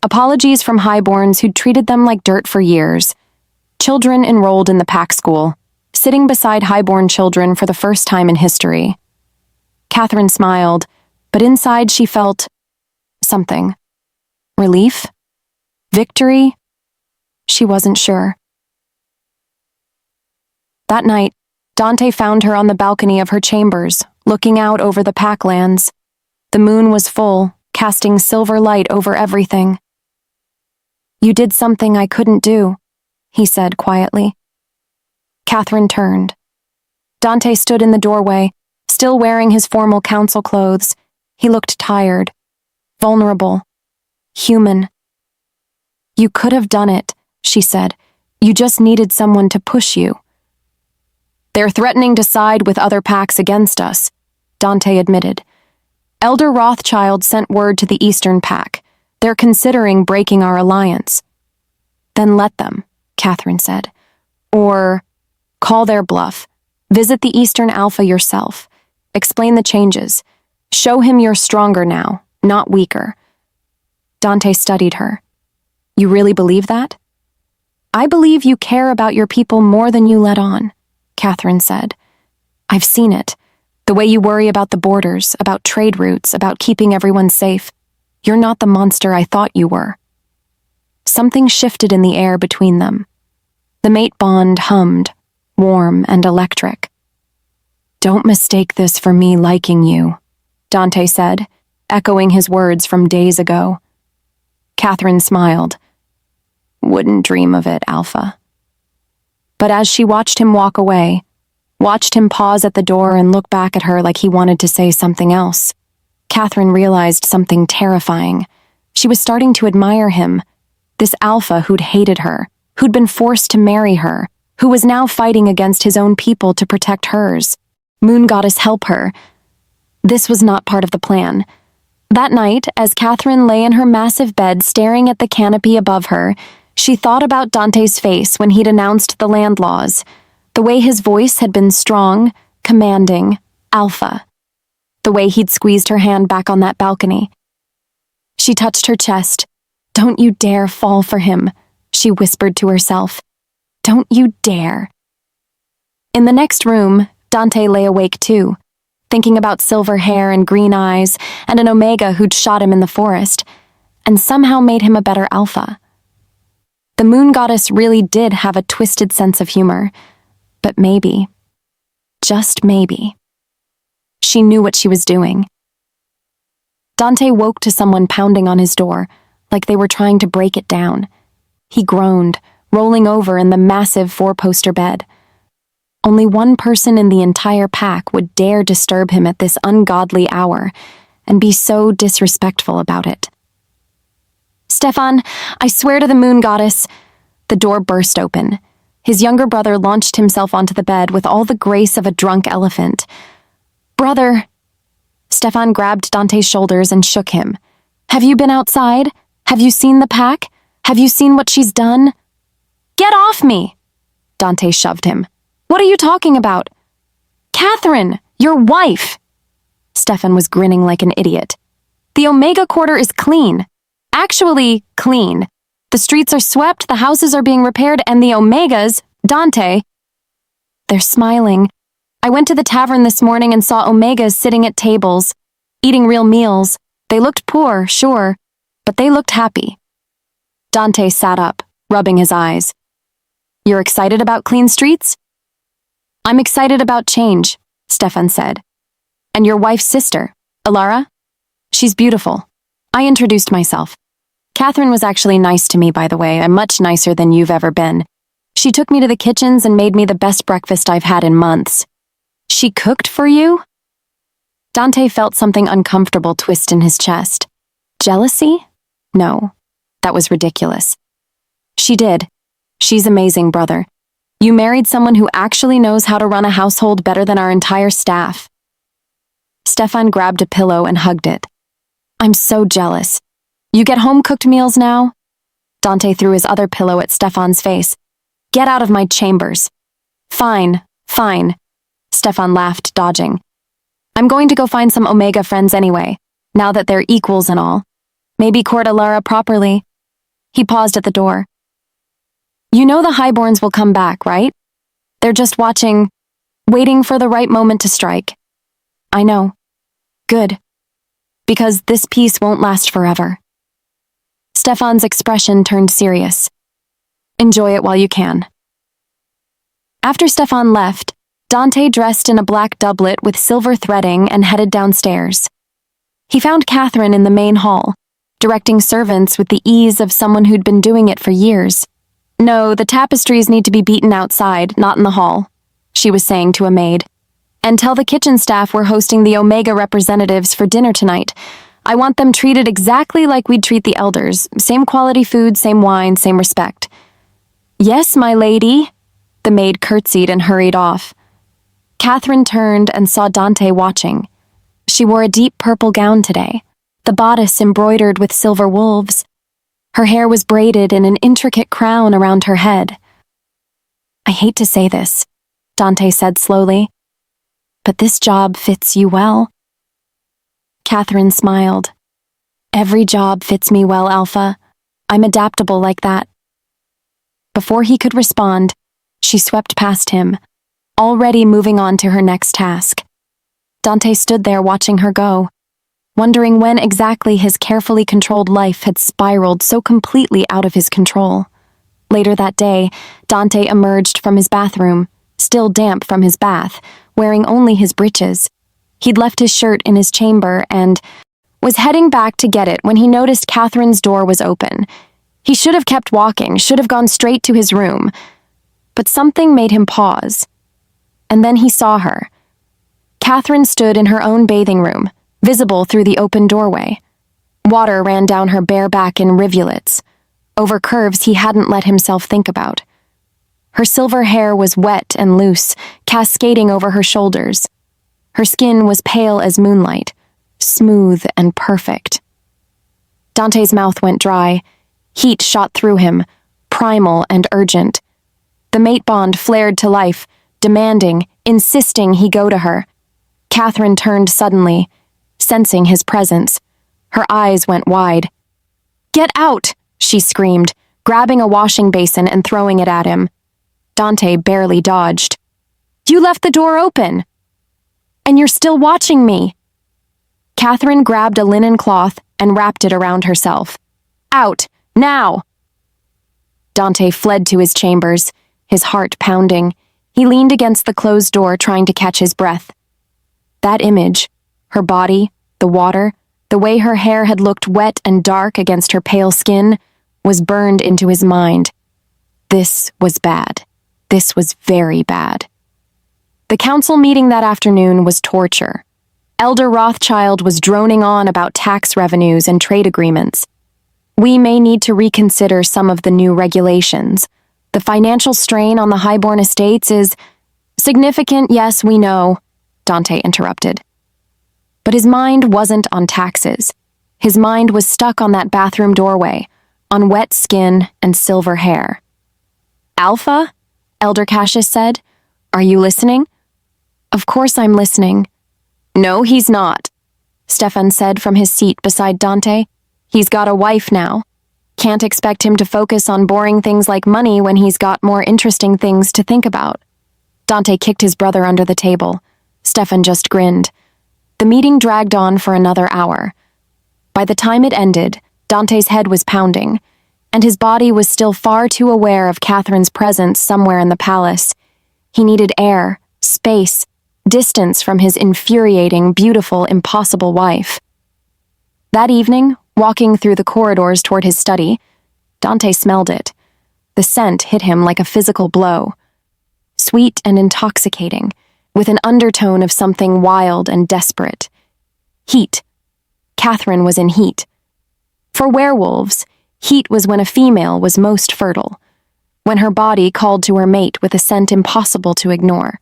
apologies from highborns who'd treated them like dirt for years, children enrolled in the pack school, sitting beside highborn children for the first time in history. Catherine smiled, but inside she felt something. Relief? Victory? She wasn't sure. That night, Dante found her on the balcony of her chambers, looking out over the packlands. The moon was full, casting silver light over everything. You did something I couldn't do, he said quietly. Catherine turned. Dante stood in the doorway, still wearing his formal council clothes. He looked tired, vulnerable, human. You could have done it, she said. You just needed someone to push you. They're threatening to side with other packs against us, Dante admitted. Elder Rothschild sent word to the Eastern Pack. They're considering breaking our alliance. Then let them, Catherine said. Or call their bluff. Visit the Eastern Alpha yourself. Explain the changes. Show him you're stronger now, not weaker. Dante studied her. You really believe that? I believe you care about your people more than you let on, Catherine said. I've seen it. The way you worry about the borders, about trade routes, about keeping everyone safe. You're not the monster I thought you were. Something shifted in the air between them. The mate bond hummed, warm and electric. Don't mistake this for me liking you, Dante said, echoing his words from days ago. Catherine smiled. Wouldn't dream of it, Alpha. But as she watched him walk away, watched him pause at the door and look back at her like he wanted to say something else, Catherine realized something terrifying. She was starting to admire him, this Alpha who'd hated her, who'd been forced to marry her, who was now fighting against his own people to protect hers. Moon Goddess help her. This was not part of the plan. That night, as Catherine lay in her massive bed staring at the canopy above her, she thought about Dante's face when he'd announced the land laws, the way his voice had been strong, commanding, Alpha. The way he'd squeezed her hand back on that balcony. She touched her chest. Don't you dare fall for him, she whispered to herself. Don't you dare. In the next room, Dante lay awake too. thinking about silver hair and green eyes and an Omega who'd shot him in the forest, and somehow made him a better Alpha. The moon goddess really did have a twisted sense of humor, but maybe, just maybe, she knew what she was doing. Dante woke to someone pounding on his door, like they were trying to break it down. He groaned, rolling over in the massive four-poster bed. Only one person in the entire pack would dare disturb him at this ungodly hour, and be so disrespectful about it. "Stefan, I swear to the moon goddess." The door burst open. His younger brother launched himself onto the bed with all the grace of a drunk elephant. "Brother." Stefan grabbed Dante's shoulders and shook him. "Have you been outside? Have you seen the pack? Have you seen what she's done?" "Get off me!" Dante shoved him. "What are you talking about?" "Catherine, your wife!" Stefan was grinning like an idiot. "The Omega Quarter is clean. Actually, clean. The streets are swept, the houses are being repaired, and the Omegas, Dante..." "They're smiling. I went to the tavern this morning and saw Omegas sitting at tables, eating real meals. They looked poor, sure, but they looked happy." Dante sat up, rubbing his eyes. "You're excited about clean streets?" "I'm excited about change," Stefan said. "And your wife's sister, Alara? She's beautiful." I introduced myself. "Catherine was actually nice to me, by the way, and much nicer than you've ever been. She took me to the kitchens and made me the best breakfast I've had in months." "She cooked for you?" Dante felt something uncomfortable twist in his chest. Jealousy? No, that was ridiculous. "She did. She's amazing, brother. You married someone who actually knows how to run a household better than our entire staff." Stefan grabbed a pillow and hugged it. "I'm so jealous. You get home-cooked meals now?" Dante threw his other pillow at Stefan's face. "Get out of my chambers." "Fine, fine." Stefan laughed, dodging. "I'm going to go find some Omega friends anyway, now that they're equals and all. Maybe court Alara properly." He paused at the door. "You know the Highborns will come back, right? They're just watching, waiting for the right moment to strike." "I know. Good. Because this peace won't last forever." Stefan's expression turned serious. "Enjoy it while you can." After Stefan left, Dante dressed in a black doublet with silver threading and headed downstairs. He found Catherine in the main hall, directing servants with the ease of someone who'd been doing it for years. "No, the tapestries need to be beaten outside, not in the hall," she was saying to a maid. "And tell the kitchen staff we're hosting the Omega representatives for dinner tonight. I want them treated exactly like we'd treat the elders. Same quality food, same wine, same respect." "Yes, my lady." The maid curtsied and hurried off. Catherine turned and saw Dante watching. She wore a deep purple gown today, the bodice embroidered with silver wolves. Her hair was braided in an intricate crown around her head. "I hate to say this," Dante said slowly, "but this job fits you well." Catherine smiled. "Every job fits me well, Alpha. I'm adaptable like that." Before he could respond, she swept past him, already moving on to her next task. Dante stood there watching her go, wondering when exactly his carefully controlled life had spiraled so completely out of his control. Later that day, Dante emerged from his bathroom, still damp from his bath, wearing only his breeches. He'd left his shirt in his chamber and was heading back to get it when he noticed Catherine's door was open. He should have kept walking, should have gone straight to his room. But something made him pause. And then he saw her. Catherine stood in her own bathing room, visible through the open doorway. Water ran down her bare back in rivulets, over curves he hadn't let himself think about. Her silver hair was wet and loose, cascading over her shoulders. Her skin was pale as moonlight, smooth and perfect. Dante's mouth went dry. Heat shot through him, primal and urgent. The mate bond flared to life, demanding, insisting he go to her. Catherine turned suddenly, sensing his presence. Her eyes went wide. "Get out!" she screamed, grabbing a washing basin and throwing it at him. Dante barely dodged. "You left the door open!" "And you're you're still watching me." Catherine grabbed a linen cloth and wrapped it around herself. "Out, now!" Dante fled to his chambers, his heart pounding. He leaned against the closed door, trying to catch his breath. That image, her body, the water, the way her hair had looked wet and dark against her pale skin, was burned into his mind. This was bad. This was very bad. The council meeting that afternoon was torture. Elder Rothschild was droning on about tax revenues and trade agreements. "We may need to reconsider some of the new regulations. The financial strain on the highborn estates is significant, yes, we know," Dante interrupted. But his mind wasn't on taxes. His mind was stuck on that bathroom doorway, on wet skin and silver hair. "Alpha?" Elder Cassius said. "Are you listening?" "Of course I'm listening." "No, he's not," Stefan said from his seat beside Dante. "He's got a wife now. Can't expect him to focus on boring things like money when he's got more interesting things to think about." Dante kicked his brother under the table. Stefan just grinned. The meeting dragged on for another hour. By the time it ended, Dante's head was pounding, and his body was still far too aware of Catherine's presence somewhere in the palace. He needed air, space, distance from his infuriating, beautiful, impossible wife. That evening, walking through the corridors toward his study, Dante smelled it. The scent hit him like a physical blow. Sweet and intoxicating, with an undertone of something wild and desperate. Heat. Catherine was in heat. For werewolves, heat was when a female was most fertile, when her body called to her mate with a scent impossible to ignore.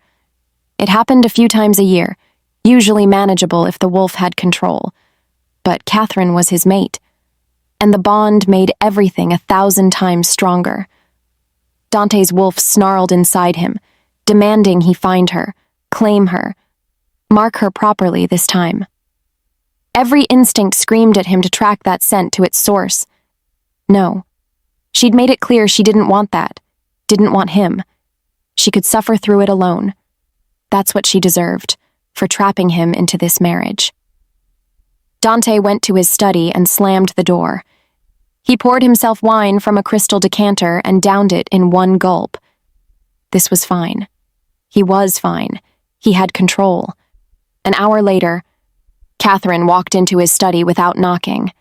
It happened a few times a year, usually manageable if the wolf had control. But Catherine was his mate, and the bond made everything 1,000 times stronger. Dante's wolf snarled inside him, demanding he find her, claim her, mark her properly this time. Every instinct screamed at him to track that scent to its source. No. She'd made it clear she didn't want that, didn't want him. She could suffer through it alone. That's what she deserved, for trapping him into this marriage. Dante went to his study and slammed the door. He poured himself wine from a crystal decanter and downed it in one gulp. This was fine. He was fine. He had control. An hour later, Catherine walked into his study without knocking.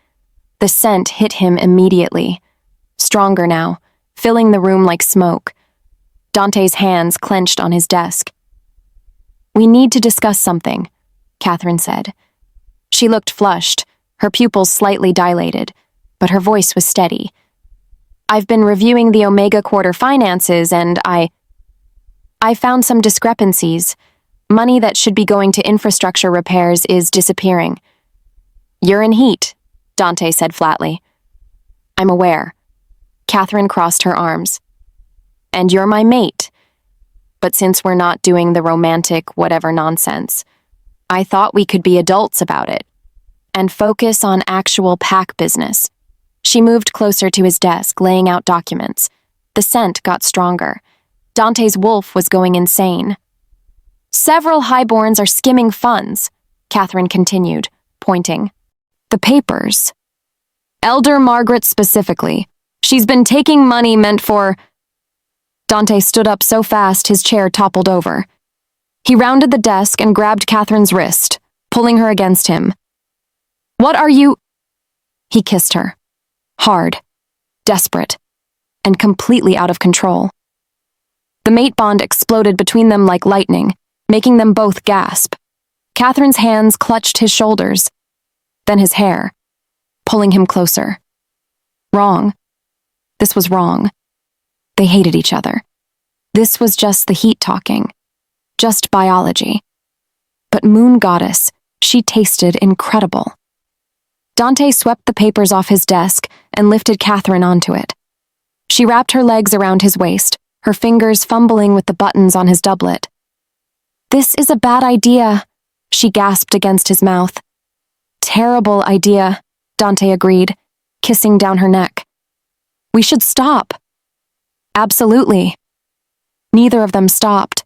The scent hit him immediately. Stronger now, filling the room like smoke. Dante's hands clenched on his desk. "We need to discuss something," Catherine said. She looked flushed, her pupils slightly dilated, but her voice was steady. "I've been reviewing the Omega Quarter finances and I found some discrepancies. Money that should be going to infrastructure repairs is disappearing." "You're in heat," Dante said flatly. "I'm aware." Catherine crossed her arms. "And you're my mate. But since we're not doing the romantic whatever nonsense, I thought we could be adults about it and focus on actual pack business." She moved closer to his desk, laying out documents. The scent got stronger. Dante's wolf was going insane. "Several highborns are skimming funds," Catherine continued, pointing. "The papers. Elder Margaret specifically. She's been taking money meant for—" Dante stood up so fast his chair toppled over. He rounded the desk and grabbed Catherine's wrist, pulling her against him. "What are you—" He kissed her. Hard, desperate, and completely out of control. The mate bond exploded between them like lightning, making them both gasp. Catherine's hands clutched his shoulders, then his hair, pulling him closer. Wrong. This was wrong. They hated each other. This was just the heat talking. Just biology. But Moon Goddess, she tasted incredible. Dante swept the papers off his desk and lifted Catherine onto it. She wrapped her legs around his waist, her fingers fumbling with the buttons on his doublet. "This is a bad idea," she gasped against his mouth. "Terrible idea," Dante agreed, kissing down her neck. "We should stop." "Absolutely." Neither of them stopped.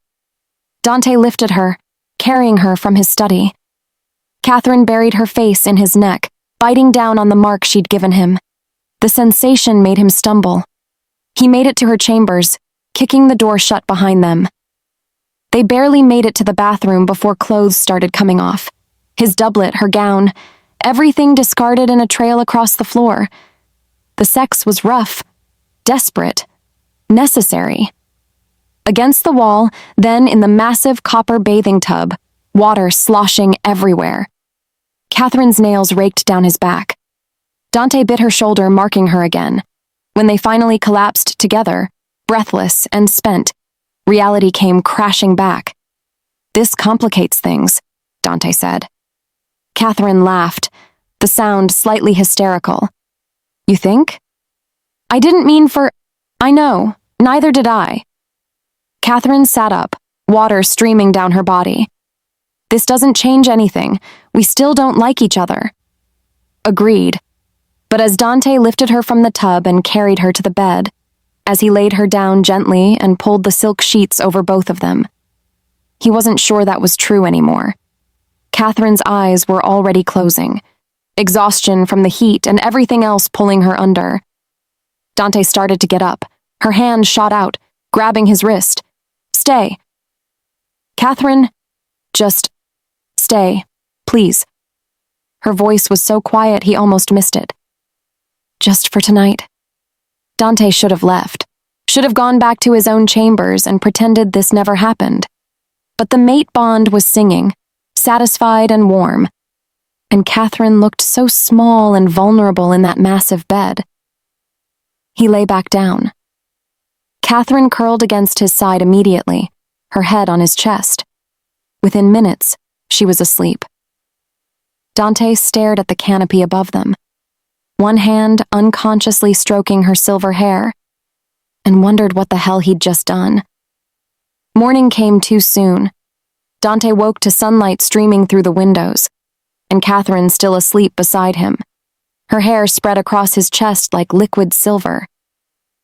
Dante lifted her, carrying her from his study. Catherine buried her face in his neck, biting down on the mark she'd given him. The sensation made him stumble. He made it to her chambers, kicking the door shut behind them. They barely made it to the bathroom before clothes started coming off. His doublet, her gown, everything discarded in a trail across the floor. The sex was rough, desperate, necessary. Against the wall, then in the massive copper bathing tub, water sloshing everywhere. Catherine's nails raked down his back. Dante bit her shoulder, marking her again. When they finally collapsed together, breathless and spent, reality came crashing back. "This complicates things," Dante said. Catherine laughed, the sound slightly hysterical. "You think?" "I didn't mean for—" "I know, neither did I." Catherine sat up, water streaming down her body. "This doesn't change anything. We still don't like each other." Agreed. But as Dante lifted her from the tub and carried her to the bed, as he laid her down gently and pulled the silk sheets over both of them, he wasn't sure that was true anymore. Catherine's eyes were already closing, exhaustion from the heat and everything else pulling her under. Dante started to get up. Her hand shot out, grabbing his wrist. "Stay." "Catherine, just stay, please." Her voice was so quiet he almost missed it. "Just for tonight." Dante should have left, should have gone back to his own chambers and pretended this never happened. But the mate bond was singing, satisfied and warm, and Catherine looked so small and vulnerable in that massive bed. He lay back down. Catherine curled against his side immediately, her head on his chest. Within minutes, she was asleep. Dante stared at the canopy above them, one hand unconsciously stroking her silver hair, and wondered what the hell he'd just done. Morning came too soon. Dante woke to sunlight streaming through the windows, and Catherine still asleep beside him, her hair spread across his chest like liquid silver.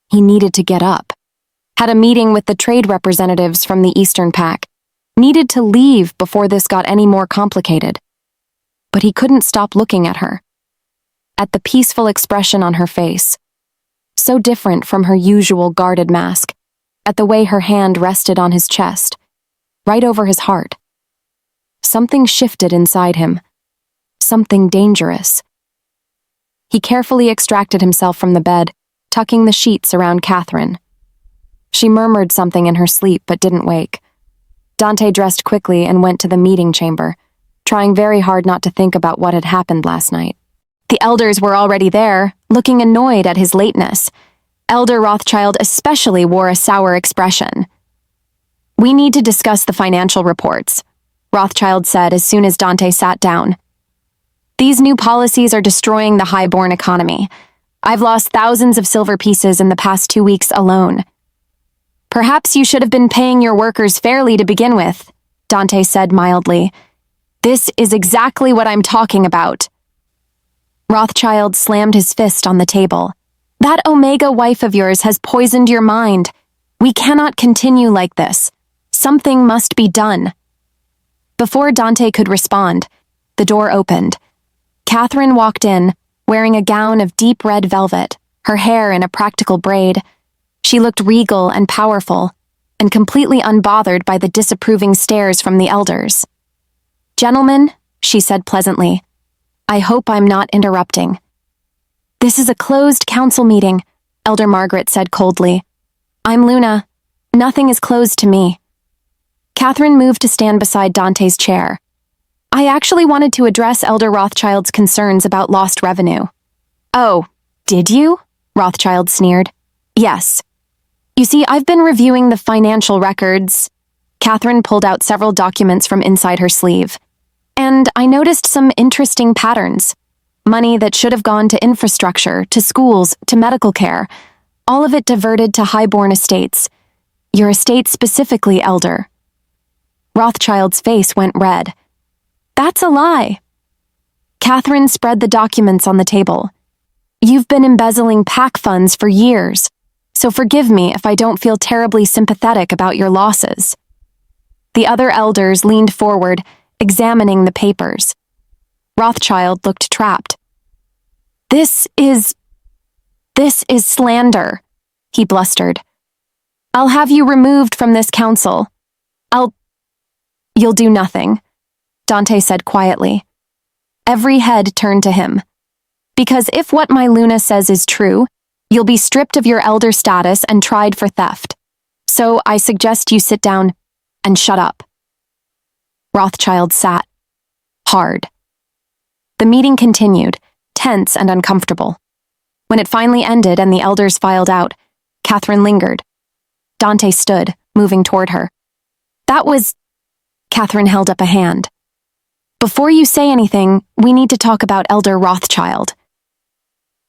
He needed to get up. Had a meeting with the trade representatives from the Eastern Pac. Needed to leave before this got any more complicated. But he couldn't stop looking at her. At the peaceful expression on her face. So different from her usual guarded mask. At the way her hand rested on his chest, right over his heart. Something shifted inside him. Something dangerous. He carefully extracted himself from the bed, tucking the sheets around Catherine. She murmured something in her sleep but didn't wake. Dante dressed quickly and went to the meeting chamber, trying very hard not to think about what had happened last night. The elders were already there, looking annoyed at his lateness. Elder Rothschild especially wore a sour expression. "We need to discuss the financial reports," Rothschild said as soon as Dante sat down. "These new policies are destroying the high-born economy. I've lost thousands of silver pieces in the past 2 weeks alone." "Perhaps you should have been paying your workers fairly to begin with," Dante said mildly. "This is exactly what I'm talking about." Rothschild slammed his fist on the table. "That Omega wife of yours has poisoned your mind. We cannot continue like this. Something must be done." Before Dante could respond, the door opened. Catherine walked in, wearing a gown of deep red velvet, her hair in a practical braid. She looked regal and powerful, and completely unbothered by the disapproving stares from the elders. "Gentlemen," she said pleasantly, "I hope I'm not interrupting." "This is a closed council meeting," Elder Margaret said coldly. "I'm Luna. Nothing is closed to me." Catherine moved to stand beside Dante's chair. "I actually wanted to address Elder Rothschild's concerns about lost revenue." "Oh, did you?" Rothschild sneered. "Yes. You see, I've been reviewing the financial records." Catherine pulled out several documents from inside her sleeve. "And I noticed some interesting patterns. Money that should have gone to infrastructure, to schools, to medical care. All of it diverted to highborn estates. Your estate specifically, Elder." Rothschild's face went red. "That's a lie." Catherine spread the documents on the table. "You've been embezzling PAC funds for years, so forgive me if I don't feel terribly sympathetic about your losses." The other elders leaned forward, examining the papers. Rothschild looked trapped. This is slander, he blustered. I'll have you removed from this council. You'll do nothing, Dante said quietly. Every head turned to him. Because if what my Luna says is true, you'll be stripped of your elder status and tried for theft. So I suggest you sit down and shut up. Rothschild sat. Hard. The meeting continued, tense and uncomfortable. When it finally ended and the elders filed out, Catherine lingered. Dante stood, moving toward her. Catherine held up a hand. Before you say anything, we need to talk about Elder Rothschild.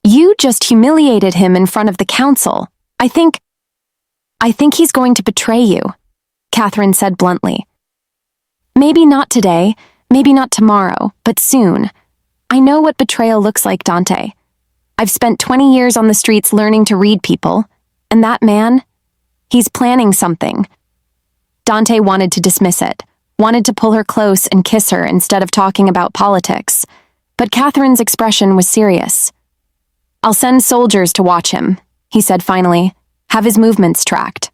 You just humiliated him in front of the council. I think he's going to betray you, Catherine said bluntly. Maybe not today, maybe not tomorrow, but soon. I know what betrayal looks like, Dante. I've spent 20 years on the streets learning to read people, and that man, he's planning something. Dante wanted to dismiss it, wanted to pull her close and kiss her instead of talking about politics, but Catherine's expression was serious. I'll send soldiers to watch him, he said finally, have his movements tracked.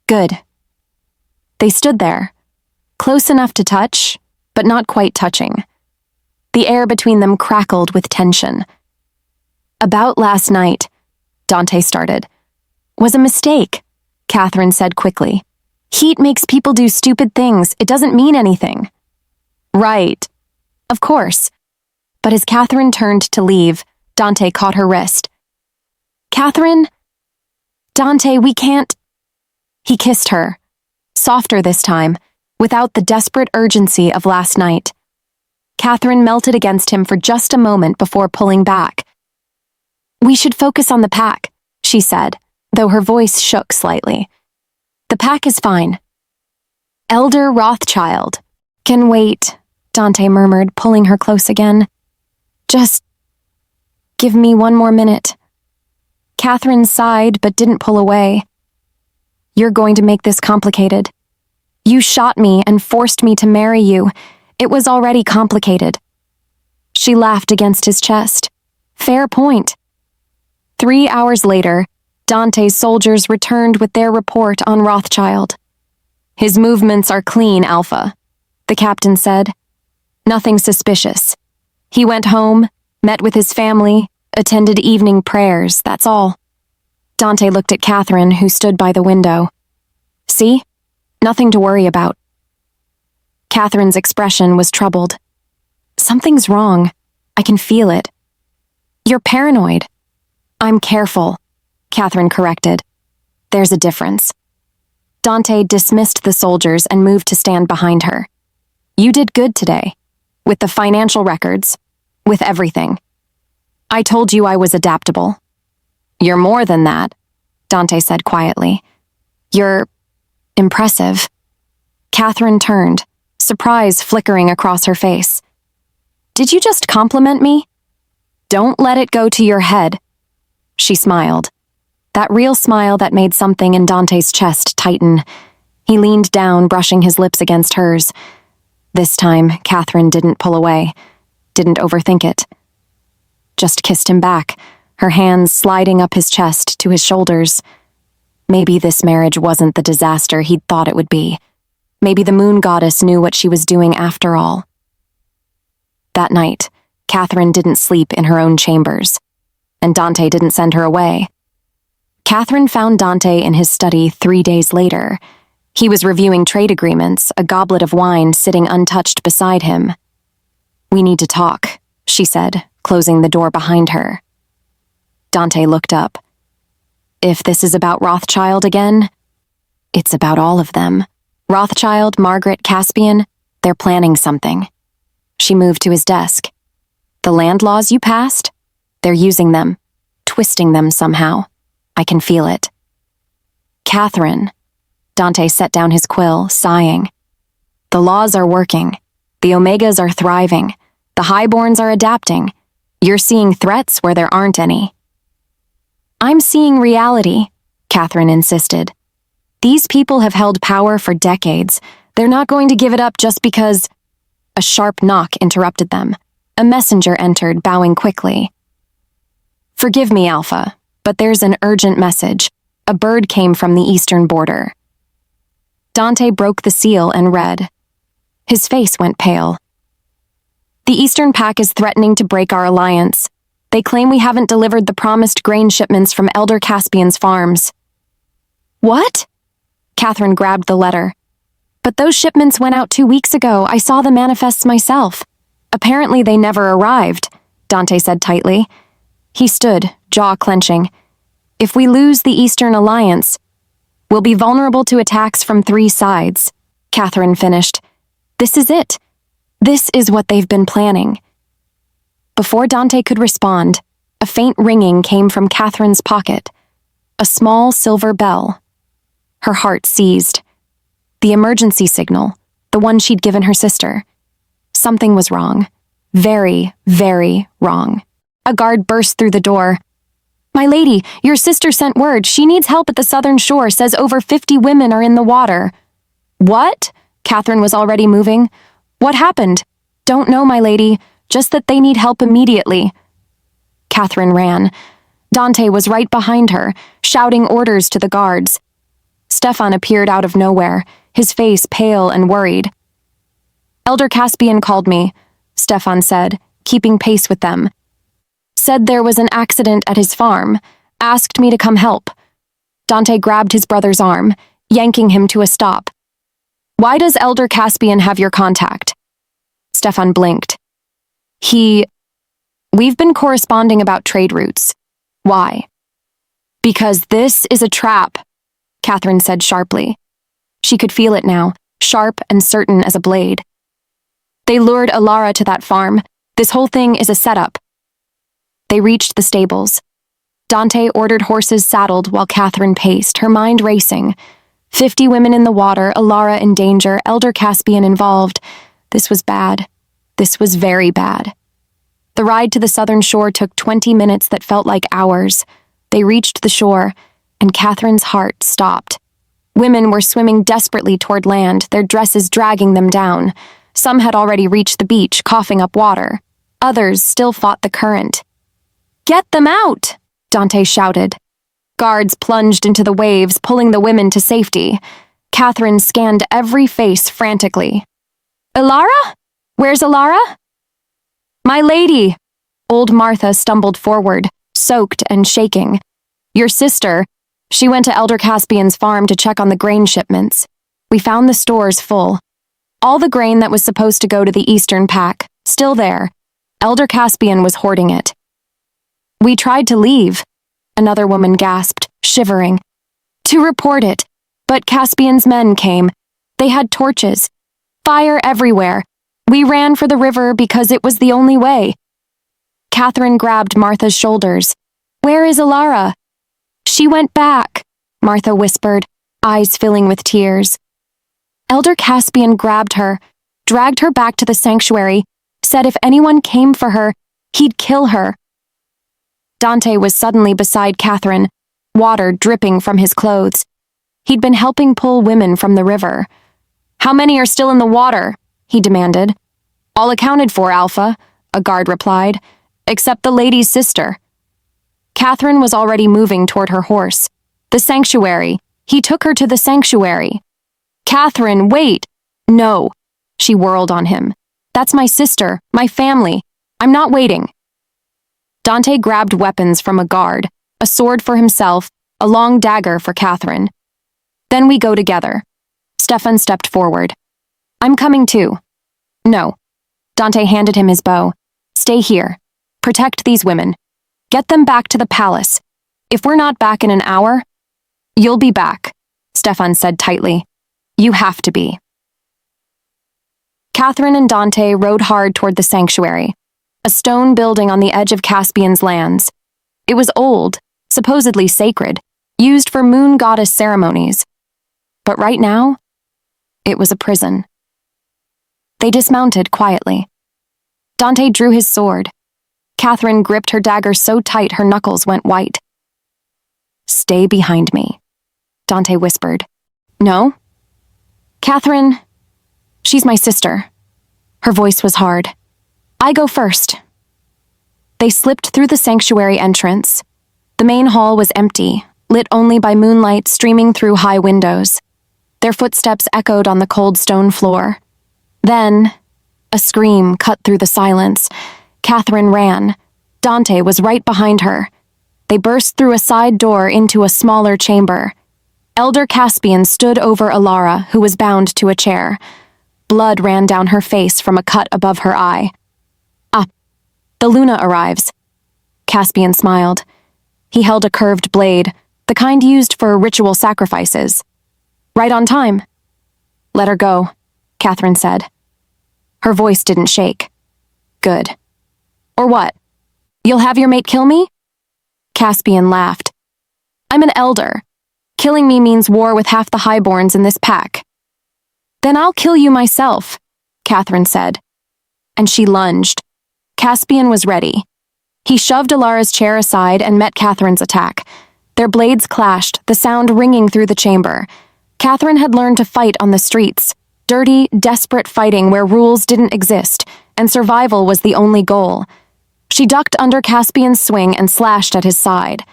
Good. They stood there, close enough to touch, but not quite touching. The air between them crackled with tension. About last night, Dante started. Was a mistake, Catherine said quickly. Heat makes people do stupid things. It doesn't mean anything. Right. Of course. But as Catherine turned to leave, Dante caught her wrist. Catherine? Dante, we can't. He kissed her, softer this time, without the desperate urgency of last night. Catherine melted against him for just a moment before pulling back. We should focus on the pack, she said, though her voice shook slightly. The pack is fine. Elder Rothschild can wait, Dante murmured, pulling her close again. Just give me one more minute. Catherine sighed but didn't pull away. You're going to make this complicated. You shot me and forced me to marry you. It was already complicated. She laughed against his chest. Fair point. 3 hours later, Dante's soldiers returned with their report on Rothschild. His movements are clean, Alpha, the captain said. Nothing suspicious. He went home, met with his family, attended evening prayers, that's all. Dante looked at Catherine, who stood by the window. See? Nothing to worry about. Catherine's expression was troubled. Something's wrong. I can feel it. You're paranoid. I'm careful, Catherine corrected. There's a difference. Dante dismissed the soldiers and moved to stand behind her. You did good today. With the financial records. With everything. I told you I was adaptable. You're more than that, Dante said quietly. You're impressive. Catherine turned, surprise flickering across her face. Did you just compliment me? Don't let it go to your head. She smiled. That real smile that made something in Dante's chest tighten. He leaned down, brushing his lips against hers. This time, Catherine didn't pull away, didn't overthink it. Just kissed him back, her hands sliding up his chest to his shoulders. Maybe this marriage wasn't the disaster he'd thought it would be. Maybe the moon goddess knew what she was doing after all. That night, Catherine didn't sleep in her own chambers, and Dante didn't send her away. Catherine found Dante in his study 3 days later. He was reviewing trade agreements, a goblet of wine sitting untouched beside him. We need to talk, she said, closing the door behind her. Dante looked up. If this is about Rothschild again, it's about all of them. Rothschild, Margaret, Caspian, they're planning something. She moved to his desk. The land laws you passed? They're using them, twisting them somehow. I can feel it. Catherine. Dante set down his quill, sighing. The laws are working. The Omegas are thriving. The Highborns are adapting. You're seeing threats where there aren't any. I'm seeing reality, Catherine insisted. These people have held power for decades. They're not going to give it up just because... A sharp knock interrupted them. A messenger entered, bowing quickly. Forgive me, Alpha, but there's an urgent message. A bird came from the eastern border. Dante broke the seal and read. His face went pale. The Eastern Pack is threatening to break our alliance. They claim we haven't delivered the promised grain shipments from Elder Caspian's farms. What? Catherine grabbed the letter. But those shipments went out 2 weeks ago. I saw the manifests myself. Apparently they never arrived, Dante said tightly. He stood, jaw clenching. If we lose the Eastern Alliance, we'll be vulnerable to attacks from 3 sides, Catherine finished. This is it. This is what they've been planning. Before Dante could respond, a faint ringing came from Catherine's pocket. A small silver bell. Her heart seized. The emergency signal, the one she'd given her sister. Something was wrong. Very, very wrong. A guard burst through the door. My lady, your sister sent word. She needs help at the southern shore, says over 50 women are in the water. What? Catherine was already moving. What happened? Don't know, my lady. Just that they need help immediately. Catherine ran. Dante was right behind her, shouting orders to the guards. Stefan appeared out of nowhere, his face pale and worried. Elder Caspian called me, Stefan said, keeping pace with them. Said there was an accident at his farm, asked me to come help. Dante grabbed his brother's arm, yanking him to a stop. Why does Elder Caspian have your contact? Stefan blinked. We've been corresponding about trade routes. Why? Because this is a trap, Catherine said sharply. She could feel it now, sharp and certain as a blade. They lured Alara to that farm. This whole thing is a setup. They reached the stables. Dante ordered horses saddled while Catherine paced, her mind racing. 50 women in the water, Alara in danger, Elder Caspian involved. This was bad. This was very bad. The ride to the southern shore took 20 minutes that felt like hours. They reached the shore, and Catherine's heart stopped. Women were swimming desperately toward land, their dresses dragging them down. Some had already reached the beach, coughing up water. Others still fought the current. Get them out! Dante shouted. Guards plunged into the waves, pulling the women to safety. Catherine scanned every face frantically. Alara? Where's Alara? My lady! Old Martha stumbled forward, soaked and shaking. Your sister, she went to Elder Caspian's farm to check on the grain shipments. We found the stores full. All the grain that was supposed to go to the Eastern Pack, still there. Elder Caspian was hoarding it. We tried to leave, another woman gasped, shivering. To report it, but Caspian's men came. They had torches. Fire everywhere. We ran for the river because it was the only way. Catherine grabbed Martha's shoulders. Where is Alara? She went back, Martha whispered, eyes filling with tears. Elder Caspian grabbed her, dragged her back to the sanctuary, said if anyone came for her, he'd kill her. Dante was suddenly beside Catherine, water dripping from his clothes. He'd been helping pull women from the river. How many are still in the water? He demanded. All accounted for, Alpha, a guard replied, except the lady's sister. Catherine was already moving toward her horse. The sanctuary. He took her to the sanctuary. Catherine, wait! No. She whirled on him. That's my sister, my family. I'm not waiting. Dante grabbed weapons from a guard, a sword for himself, a long dagger for Catherine. Then we go together. Stefan stepped forward. I'm coming too. No. Dante handed him his bow. Stay here. Protect these women. Get them back to the palace. If we're not back in an hour, you'll be back, Stefan said tightly. You have to be. Catherine and Dante rode hard toward the sanctuary, a stone building on the edge of Caspian's lands. It was old, supposedly sacred, used for moon goddess ceremonies. But right now, it was a prison. They dismounted quietly. Dante drew his sword. Catherine gripped her dagger so tight her knuckles went white. Stay behind me, Dante whispered. No? Catherine, She's my sister." Her voice was hard. "I go first." They slipped through the sanctuary entrance. The main hall was empty, lit only by moonlight streaming through high windows. Their footsteps echoed on the cold stone floor. Then, a scream cut through the silence. Catherine ran. Dante was right behind her. They burst through a side door into a smaller chamber. Elder Caspian stood over Alara, who was bound to a chair. Blood ran down her face from a cut above her eye. "Ah, the Luna arrives." Caspian smiled. He held a curved blade, the kind used for ritual sacrifices. "Right on time." "Let her go," Catherine said. Her voice didn't shake. "Good." "Or what? You'll have your mate kill me?" Caspian laughed. "I'm an elder. Killing me means war with half the highborns in this pack." "Then I'll kill you myself," Catherine said. And she lunged. Caspian was ready. He shoved Alara's chair aside and met Catherine's attack. Their blades clashed, the sound ringing through the chamber. Catherine had learned to fight on the streets, dirty, desperate fighting where rules didn't exist, and survival was the only goal. She ducked under Caspian's swing and slashed at his side.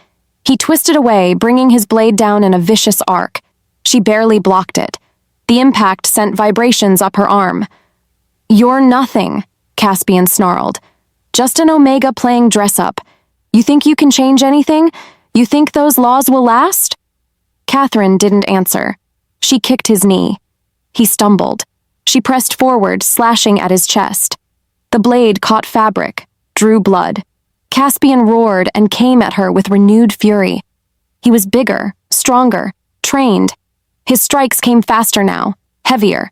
He twisted away, bringing his blade down in a vicious arc. She barely blocked it. The impact sent vibrations up her arm. "You're nothing," Caspian snarled. "Just an Omega playing dress-up. You think you can change anything? You think those laws will last?" Catherine didn't answer. She kicked his knee. He stumbled. She pressed forward, slashing at his chest. The blade caught fabric, drew blood. Caspian roared and came at her with renewed fury. He was bigger, stronger, trained. His strikes came faster now, heavier.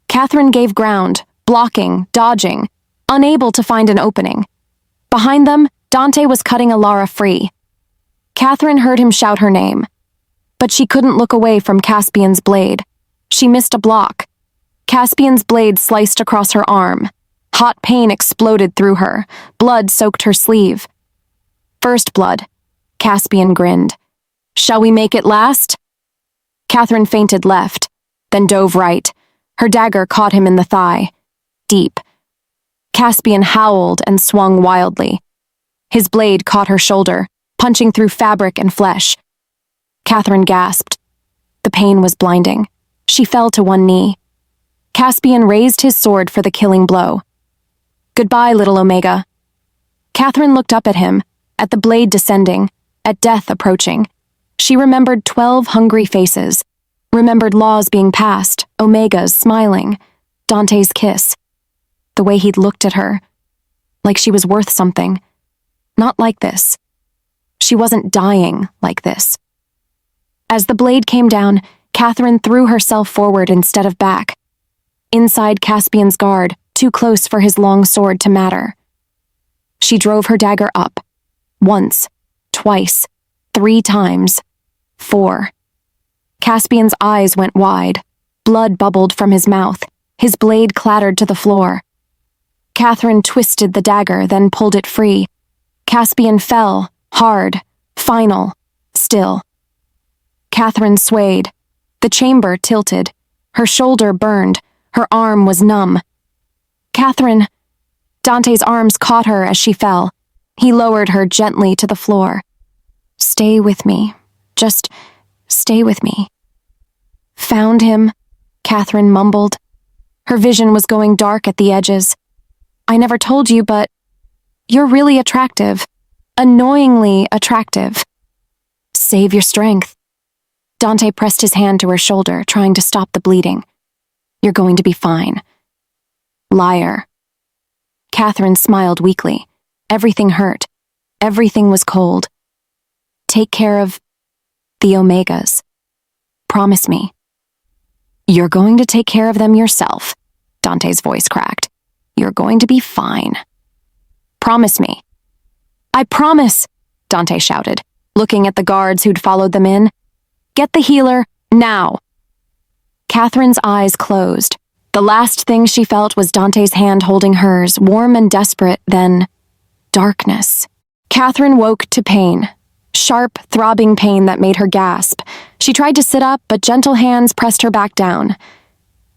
Catherine gave ground, blocking, dodging, unable to find an opening. Behind them, Dante was cutting Alara free. Catherine heard him shout her name, but she couldn't look away from Caspian's blade. She missed a block. Caspian's blade sliced across her arm. Hot pain exploded through her. Blood soaked her sleeve. "First blood," Caspian grinned. "Shall we make it last?" Catherine feinted left, then dove right. Her dagger caught him in the thigh. Deep. Caspian howled and swung wildly. His blade caught her shoulder, punching through fabric and flesh. Catherine gasped. The pain was blinding. She fell to one knee. Caspian raised his sword for the killing blow. "Goodbye, little Omega." Catherine looked up at him, at the blade descending, at death approaching. She remembered 12 hungry faces, remembered laws being passed, Omegas smiling, Dante's kiss. The way he'd looked at her, like she was worth something. Not like this. She wasn't dying like this. As the blade came down, Catherine threw herself forward instead of back. Inside Caspian's guard, too close for his long sword to matter. She drove her dagger up. Once, twice, 3 times, 4. Caspian's eyes went wide. Blood bubbled from his mouth. His blade clattered to the floor. Catherine twisted the dagger, then pulled it free. Caspian fell, hard, final, still. Catherine swayed. The chamber tilted. Her shoulder burned. Her arm was numb. "Catherine!" Dante's arms caught her as she fell. He lowered her gently to the floor. "Stay with me. Just stay with me." "Found him," Catherine mumbled. Her vision was going dark at the edges. "I never told you, but you're really attractive. Annoyingly attractive." "Save your strength." Dante pressed his hand to her shoulder, trying to stop the bleeding. "You're going to be fine." "Liar." Catherine smiled weakly. Everything hurt. Everything was cold. "Take care of the Omegas. Promise me." "You're going to take care of them yourself," Dante's voice cracked. "You're going to be fine. Promise me." "I promise," Dante shouted, looking at the guards who'd followed them in. "Get the healer, now." Catherine's eyes closed. The last thing she felt was Dante's hand holding hers, warm and desperate, then darkness. Catherine woke to pain. Sharp, throbbing pain that made her gasp. She tried to sit up, but gentle hands pressed her back down.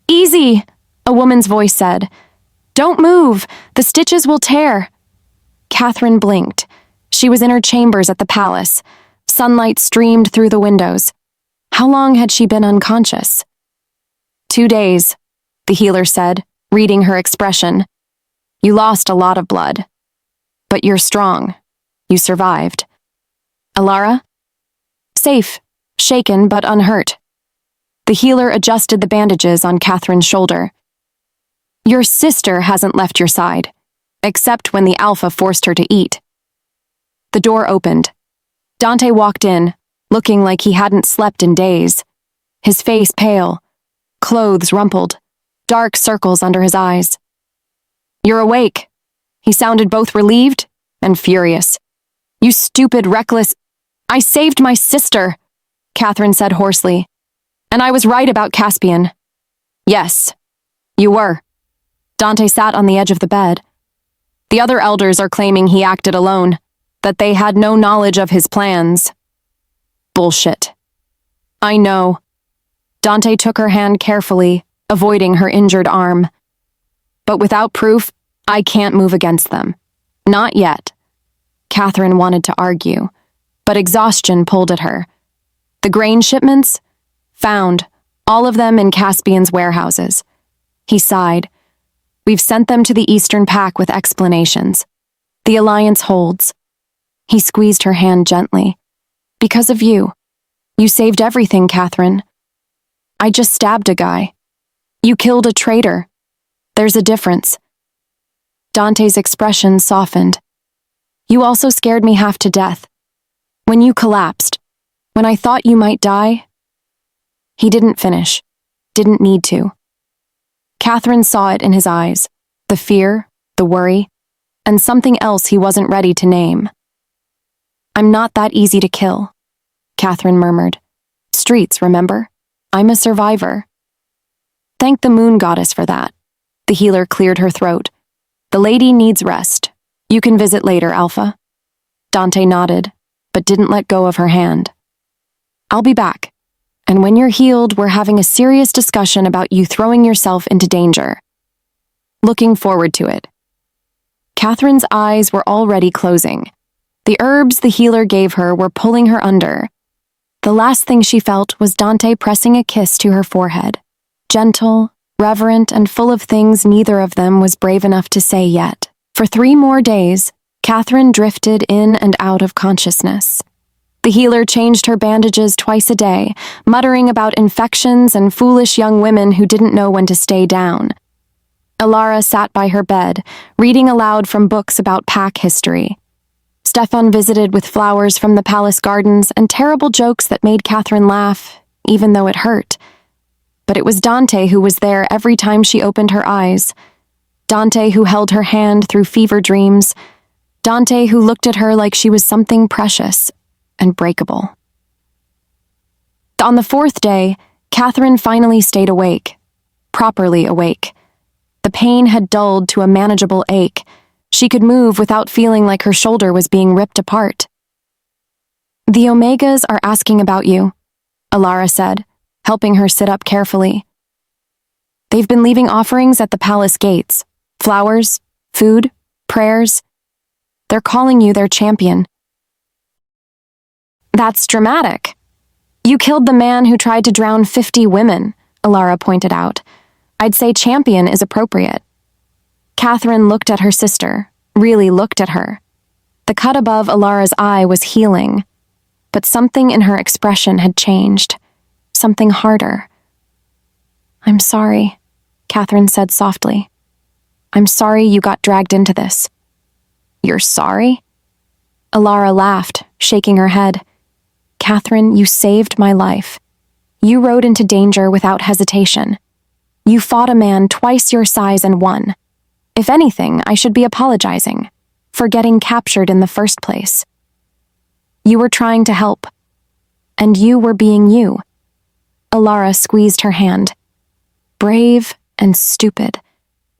"Easy," A woman's voice said, "Don't move! The stitches will tear!" Catherine blinked. She was in her chambers at the palace. Sunlight streamed through the windows. How long had she been unconscious? 2 days, the healer said, reading her expression. You lost a lot of blood. But you're strong. You survived. Alara? Safe, shaken but unhurt. The healer adjusted the bandages on Catherine's shoulder. Your sister hasn't left your side, except when the Alpha forced her to eat. The door opened. Dante walked in, looking like he hadn't slept in days. His face pale, clothes rumpled, dark circles under his eyes. You're awake. He sounded both relieved and furious. You stupid, reckless... I saved my sister, Catherine said hoarsely. And I was right about Caspian. Yes, you were. Dante sat on the edge of the bed. The other elders are claiming he acted alone, that they had no knowledge of his plans. Bullshit. I know. Dante took her hand carefully, avoiding her injured arm. But without proof, I can't move against them. Not yet. Catherine wanted to argue, but exhaustion pulled at her. The grain shipments? Found, all of them in Caspian's warehouses. He sighed. We've sent them to the Eastern Pack with explanations. The alliance holds. He squeezed her hand gently. Because of you. You saved everything, Catherine. I just stabbed a guy. You killed a traitor. There's a difference. Dante's expression softened. You also scared me half to death. When you collapsed, when I thought you might die. He didn't finish. Didn't need to. Catherine saw it in his eyes, the fear, the worry, and something else he wasn't ready to name. I'm not that easy to kill, Catherine murmured. Streets, remember? I'm a survivor. Thank the moon goddess for that. The healer cleared her throat. The lady needs rest. You can visit later, Alpha. Dante nodded, but didn't let go of her hand. I'll be back. And when you're healed, we're having a serious discussion about you throwing yourself into danger. Looking forward to it. Catherine's eyes were already closing. The herbs the healer gave her were pulling her under. The last thing she felt was Dante pressing a kiss to her forehead. Gentle, reverent, and full of things neither of them was brave enough to say yet. For 3 more days, Catherine drifted in and out of consciousness. The healer changed her bandages twice a day, muttering about infections and foolish young women who didn't know when to stay down. Alara sat by her bed, reading aloud from books about pack history. Stefan visited with flowers from the palace gardens and terrible jokes that made Catherine laugh, even though it hurt. But it was Dante who was there every time she opened her eyes. Dante who held her hand through fever dreams. Dante who looked at her like she was something precious and breakable. On the 4th day, Catherine finally stayed awake. Properly awake. The pain had dulled to a manageable ache. She could move without feeling like her shoulder was being ripped apart. The Omegas are asking about you, Alara said, helping her sit up carefully. They've been leaving offerings at the palace gates. Flowers, food, prayers. They're calling you their champion. That's dramatic. You killed the man who tried to drown 50 women, Alara pointed out. I'd say champion is appropriate. Catherine looked at her sister, really looked at her. The cut above Alara's eye was healing, but something in her expression had changed. Something harder. I'm sorry, Catherine said softly. I'm sorry you got dragged into this. You're sorry? Alara laughed, shaking her head. Catherine, you saved my life. You rode into danger without hesitation. You fought a man twice your size and won. If anything, I should be apologizing for getting captured in the first place. You were trying to help, and you were being you. Alara squeezed her hand. Brave and stupid,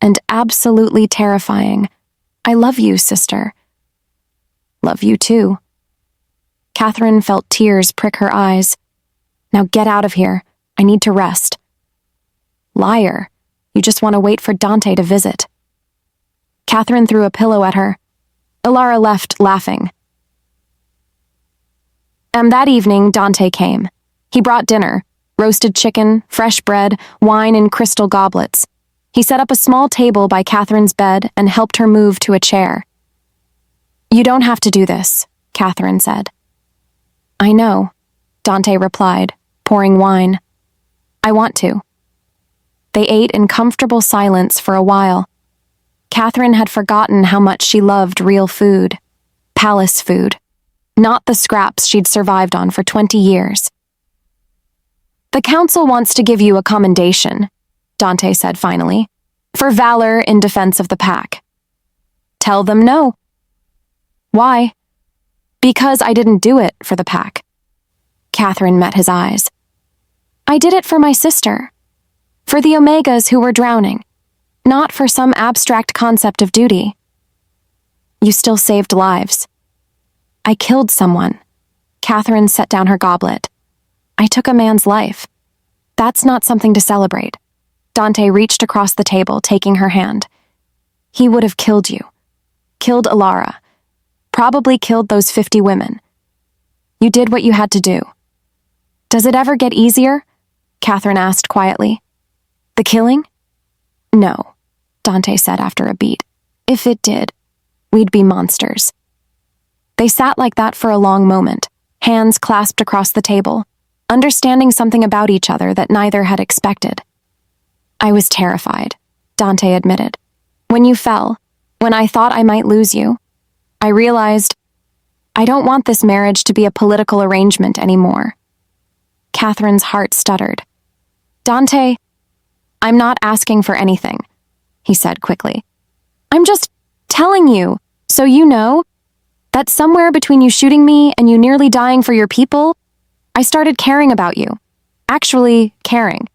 and absolutely terrifying. I love you, sister. Love you too. Catherine felt tears prick her eyes. Now get out of here. I need to rest. Liar. You just want to wait for Dante to visit." Catherine threw a pillow at her. Ilara left, laughing. That evening, Dante came. He brought dinner: roasted chicken, fresh bread, wine in crystal goblets. He set up a small table by Catherine's bed and helped her move to a chair. "You don't have to do this," Catherine said. "I know," Dante replied, pouring wine. "I want to." They ate in comfortable silence for a while. Catherine had forgotten how much she loved real food, palace food, not the scraps she'd survived on for 20 years. "The council wants to give you a commendation," Dante said finally, "for valor in defense of the pack." "Tell them no." "Why?" "Because I didn't do it for the pack." Catherine met his eyes. "I did it for my sister, for the Omegas who were drowning, not for some abstract concept of duty." "You still saved lives." "I killed someone." Catherine set down her goblet. "I took a man's life. That's not something to celebrate." Dante reached across the table, taking her hand. "He would have killed you. Killed Ilara. Probably killed those 50 women. You did what you had to do." "Does it ever get easier?" Catherine asked quietly. "The killing?" "No," Dante said after a beat. "If it did, we'd be monsters." They sat like that for a long moment, hands clasped across the table, understanding something about each other that neither had expected. "I was terrified," Dante admitted. "When you fell, when I thought I might lose you, I realized I don't want this marriage to be a political arrangement anymore." Catherine's heart stuttered. "Dante, I'm not asking for anything," he said quickly. "I'm just telling you, so you know, that somewhere between you shooting me and you nearly dying for your people, I started caring about you. Actually, caring."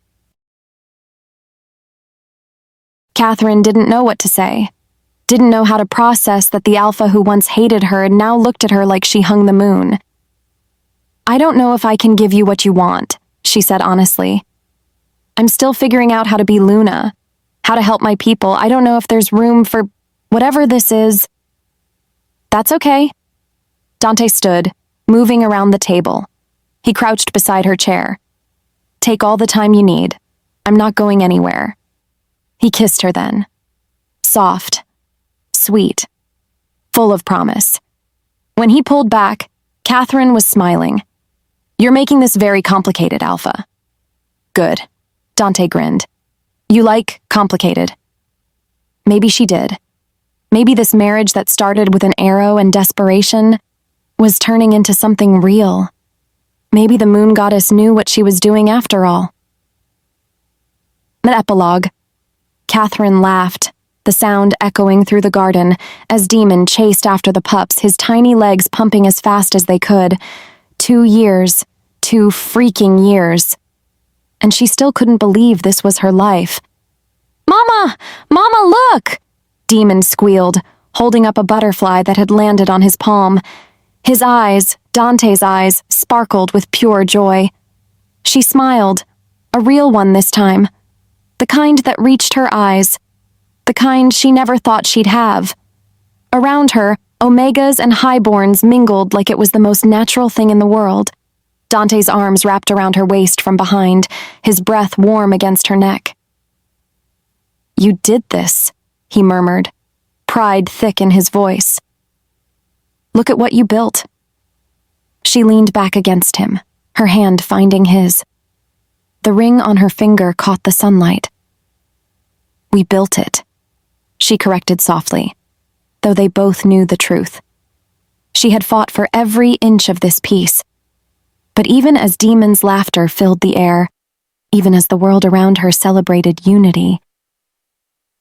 Catherine didn't know what to say, didn't know how to process that the Alpha who once hated her now looked at her like she hung the moon. "I don't know if I can give you what you want," she said honestly. "I'm still figuring out how to be Luna, how to help my people. I don't know if there's room for whatever this is." "That's okay." Dante stood, moving around the table. He crouched beside her chair. "Take all the time you need. I'm not going anywhere." He kissed her then. Soft, sweet, full of promise. When he pulled back, Catherine was smiling. "You're making this very complicated, Alpha." "Good," Dante grinned. "You like complicated." Maybe she did. Maybe this marriage that started with an arrow and desperation was turning into something real. Maybe the moon goddess knew what she was doing after all. The epilogue. Catherine laughed, the sound echoing through the garden as Demon chased after the pups, his tiny legs pumping as fast as they could. 2 years, 2 freaking years. And she still couldn't believe this was her life. "Mama! Mama, look!" Demon squealed, holding up a butterfly that had landed on his palm. His eyes, Dante's eyes, sparkled with pure joy. She smiled, a real one this time. The kind that reached her eyes. The kind she never thought she'd have. Around her, Omegas and Highborns mingled like it was the most natural thing in the world. Dante's arms wrapped around her waist from behind, his breath warm against her neck. "You did this," he murmured, pride thick in his voice. "Look at what you built." She leaned back against him, her hand finding his. The ring on her finger caught the sunlight. "We built it," she corrected softly, though they both knew the truth. She had fought for every inch of this piece. But even as Demon's laughter filled the air, even as the world around her celebrated unity,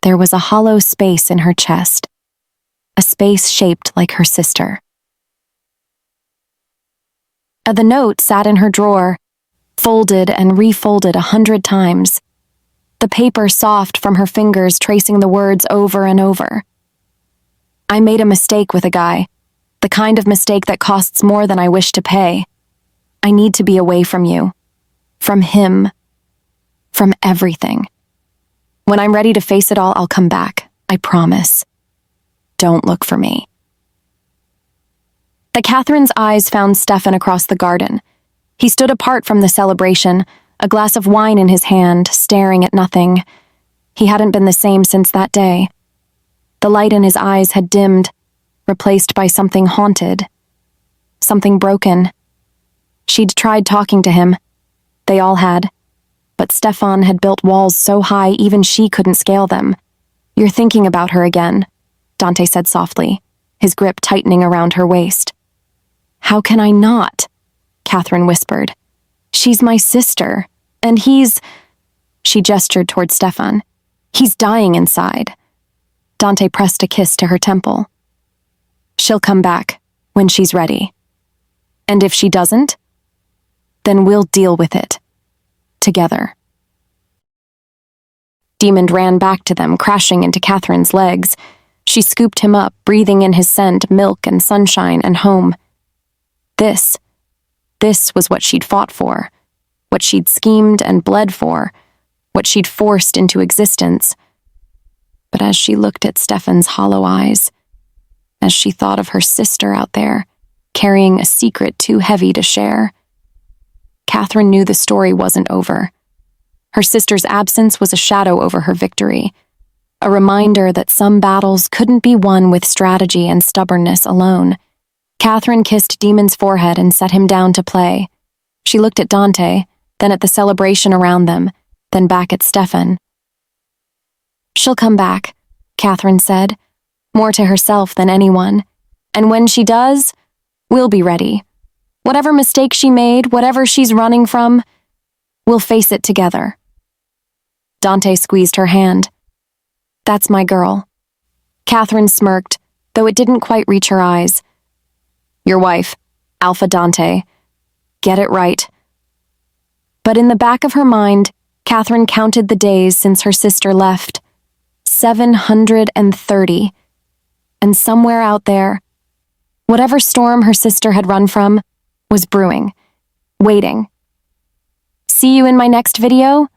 there was a hollow space in her chest, a space shaped like her sister. The note sat in her drawer, folded and refolded 100 times, the paper soft from her fingers tracing the words over and over. "I made a mistake with a guy, the kind of mistake that costs more than I wish to pay. I need to be away from you, from him, from everything." When I'm ready to face it all, I'll come back. I promise. Don't look for me. The Catherine's eyes found Stefan across the garden. He stood apart from the celebration, a glass of wine in his hand, staring at nothing. He hadn't been the same since that day. The light in his eyes had dimmed, replaced by something haunted. Something broken. She'd tried talking to him. They all had. But Stefan had built walls so high even she couldn't scale them. You're thinking about her again, Dante said softly, his grip tightening around her waist. How can I not? Catherine whispered. She's my sister, and he's... She gestured toward Stefan. He's dying inside. Dante pressed a kiss to her temple. She'll come back when she's ready. And if she doesn't, then we'll deal with it. Together. Demon ran back to them, crashing into Catherine's legs. She scooped him up, breathing in his scent, milk and sunshine and home. This was what she'd fought for, what she'd schemed and bled for, what she'd forced into existence. But as she looked at Stefan's hollow eyes, as she thought of her sister out there, carrying a secret too heavy to share, Catherine knew the story wasn't over. Her sister's absence was a shadow over her victory, a reminder that some battles couldn't be won with strategy and stubbornness alone. Catherine kissed Demon's forehead and set him down to play. She looked at Dante, then at the celebration around them, then back at Stefan. She'll come back, Catherine said, more to herself than anyone. And when she does, we'll be ready. Whatever mistake she made, whatever she's running from, we'll face it together. Dante squeezed her hand. That's my girl. Catherine smirked, though it didn't quite reach her eyes. Your wife, Alpha Dante. Get it right. But in the back of her mind, Catherine counted the days since her sister left. 730. And somewhere out there, whatever storm her sister had run from was brewing, waiting. See you in my next video?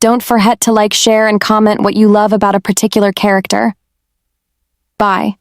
Don't forget to like, share, and comment what you love about a particular character. Bye.